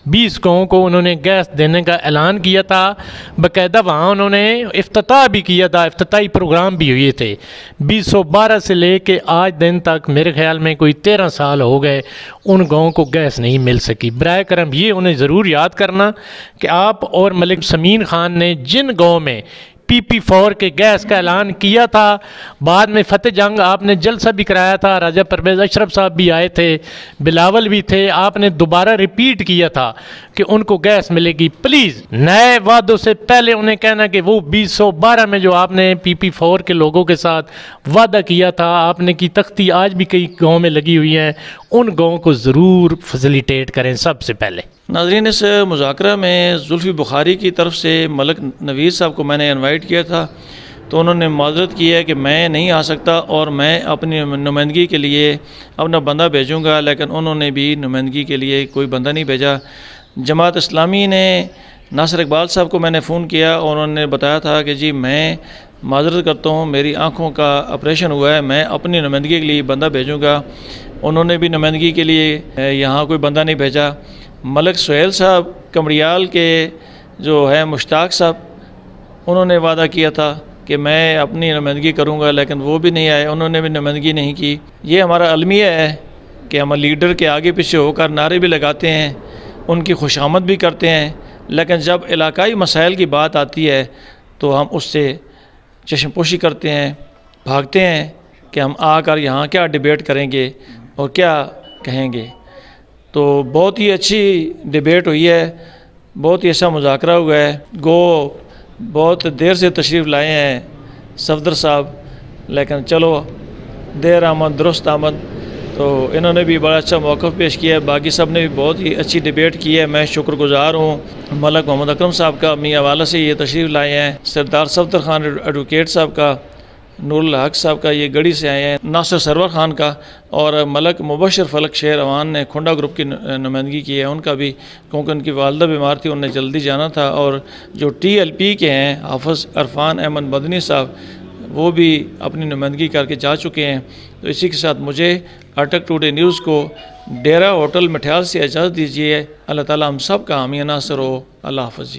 20 गाँव को उन्होंने गैस देने का ऐलान किया था। बाकायदा वहाँ उन्होंने इफ्तिताह भी किया था, इफ्तिताही प्रोग्राम भी हुए थे। 2012 से लेके आज दिन तक मेरे ख्याल में कोई 13 साल हो गए, उन गाँव को गैस नहीं मिल सकी। बराए करम ये उन्हें ज़रूर याद करना कि आप और मलिक समीन खान ने जिन गाँव में PP4 के गैस का ऐलान किया था, बाद में फतेह जंग आपने जलसा भी कराया था, राजा परवेज़ अशरफ साहब भी आए थे, बिलावल भी थे, आपने दोबारा रिपीट किया था कि उनको गैस मिलेगी। प्लीज़ नए वादों से पहले उन्हें कहना कि वो 2012 में जो आपने PP4 के लोगों के साथ वादा किया था, आपने की तख्ती आज भी कई गाँव में लगी हुई हैं, उन गाँव को ज़रूर फैसिलिटेट करें सबसे पहले। नाज़रीन, इस मुज़ाकरा में जुल्फ़ी बुखारी की तरफ से मलिक नवीद साहब को मैंने इनवाइट किया था, तो उन्होंने माजरत की है कि मैं नहीं आ सकता और मैं अपनी नुमाइंदगी के लिए अपना बंदा भेजूँगा, लेकिन उन्होंने भी नुमाइंदगी के लिए कोई बंदा नहीं भेजा। जमात इस्लामी ने नासिर इकबाल साहब को मैंने फ़ोन किया और उन्होंने बताया था कि जी मैं माजरत करता हूँ, मेरी आँखों का ऑपरेशन हुआ है, मैं अपनी नुमाइंदगी के लिए बंदा भेजूँगा। उन्होंने भी नुमाइंदगी के लिए यहाँ कोई बंदा नहीं भेजा। मलिक सुहेल साहब कमरियाल के जो है मुश्ताक साहब, उन्होंने वादा किया था कि मैं अपनी नुमाइंदगी करूँगा, लेकिन वो भी नहीं आए, उन्होंने भी नुमाइंदगी नहीं की। ये हमारा अलमिया है कि हम लीडर के आगे पीछे होकर नारे भी लगाते हैं, उनकी खुशामद भी करते हैं, लेकिन जब इलाकाई मसाइल की बात आती है तो हम उससे चश्मपोशी करते हैं, भागते हैं कि हम आकर यहाँ क्या डिबेट करेंगे और क्या कहेंगे। तो बहुत ही अच्छी डिबेट हुई है, बहुत ही अच्छा मुज़ाकरा हुआ है। गो बहुत देर से तशरीफ़ लाए हैं सफदर साहब, लेकिन चलो देर आमद दुरुस्त आमद, तो इन्होंने भी बड़ा अच्छा मौक़िफ़ पेश किया है। बाकी सब ने भी बहुत ही अच्छी डिबेट की है, मैं शुक्रगुज़ार हूँ। मलिक मोहम्मद अकरम साहब का अपनी हवाले से ये तशरीफ़ लाए हैं, सरदार सफदर खान एडवोकेट साहब का, नूरुल हक साहब का ये गढ़ी से आए हैं, नासिर सरवर खान का, और मलिक मुबशर फलक शेर अवान ने खोंडा ग्रुप की नुमाइंदगी की है, उनका भी, क्योंकि उनकी वालदा बीमार थी, उन्हें जल्दी जाना था। और जो TLP के हैं हाफ़िज़ अरफान अहमद मदनी साहब, वो भी अपनी नुमाइंदगी करके जा चुके हैं। तो इसी के साथ मुझे अटक टुडे न्यूज़ को डेरा होटल मठियाल से इजाज़त दीजिए। अल्लाह ताला हम सब का हामी नासर हो। अल्लाह हाफ़िज़।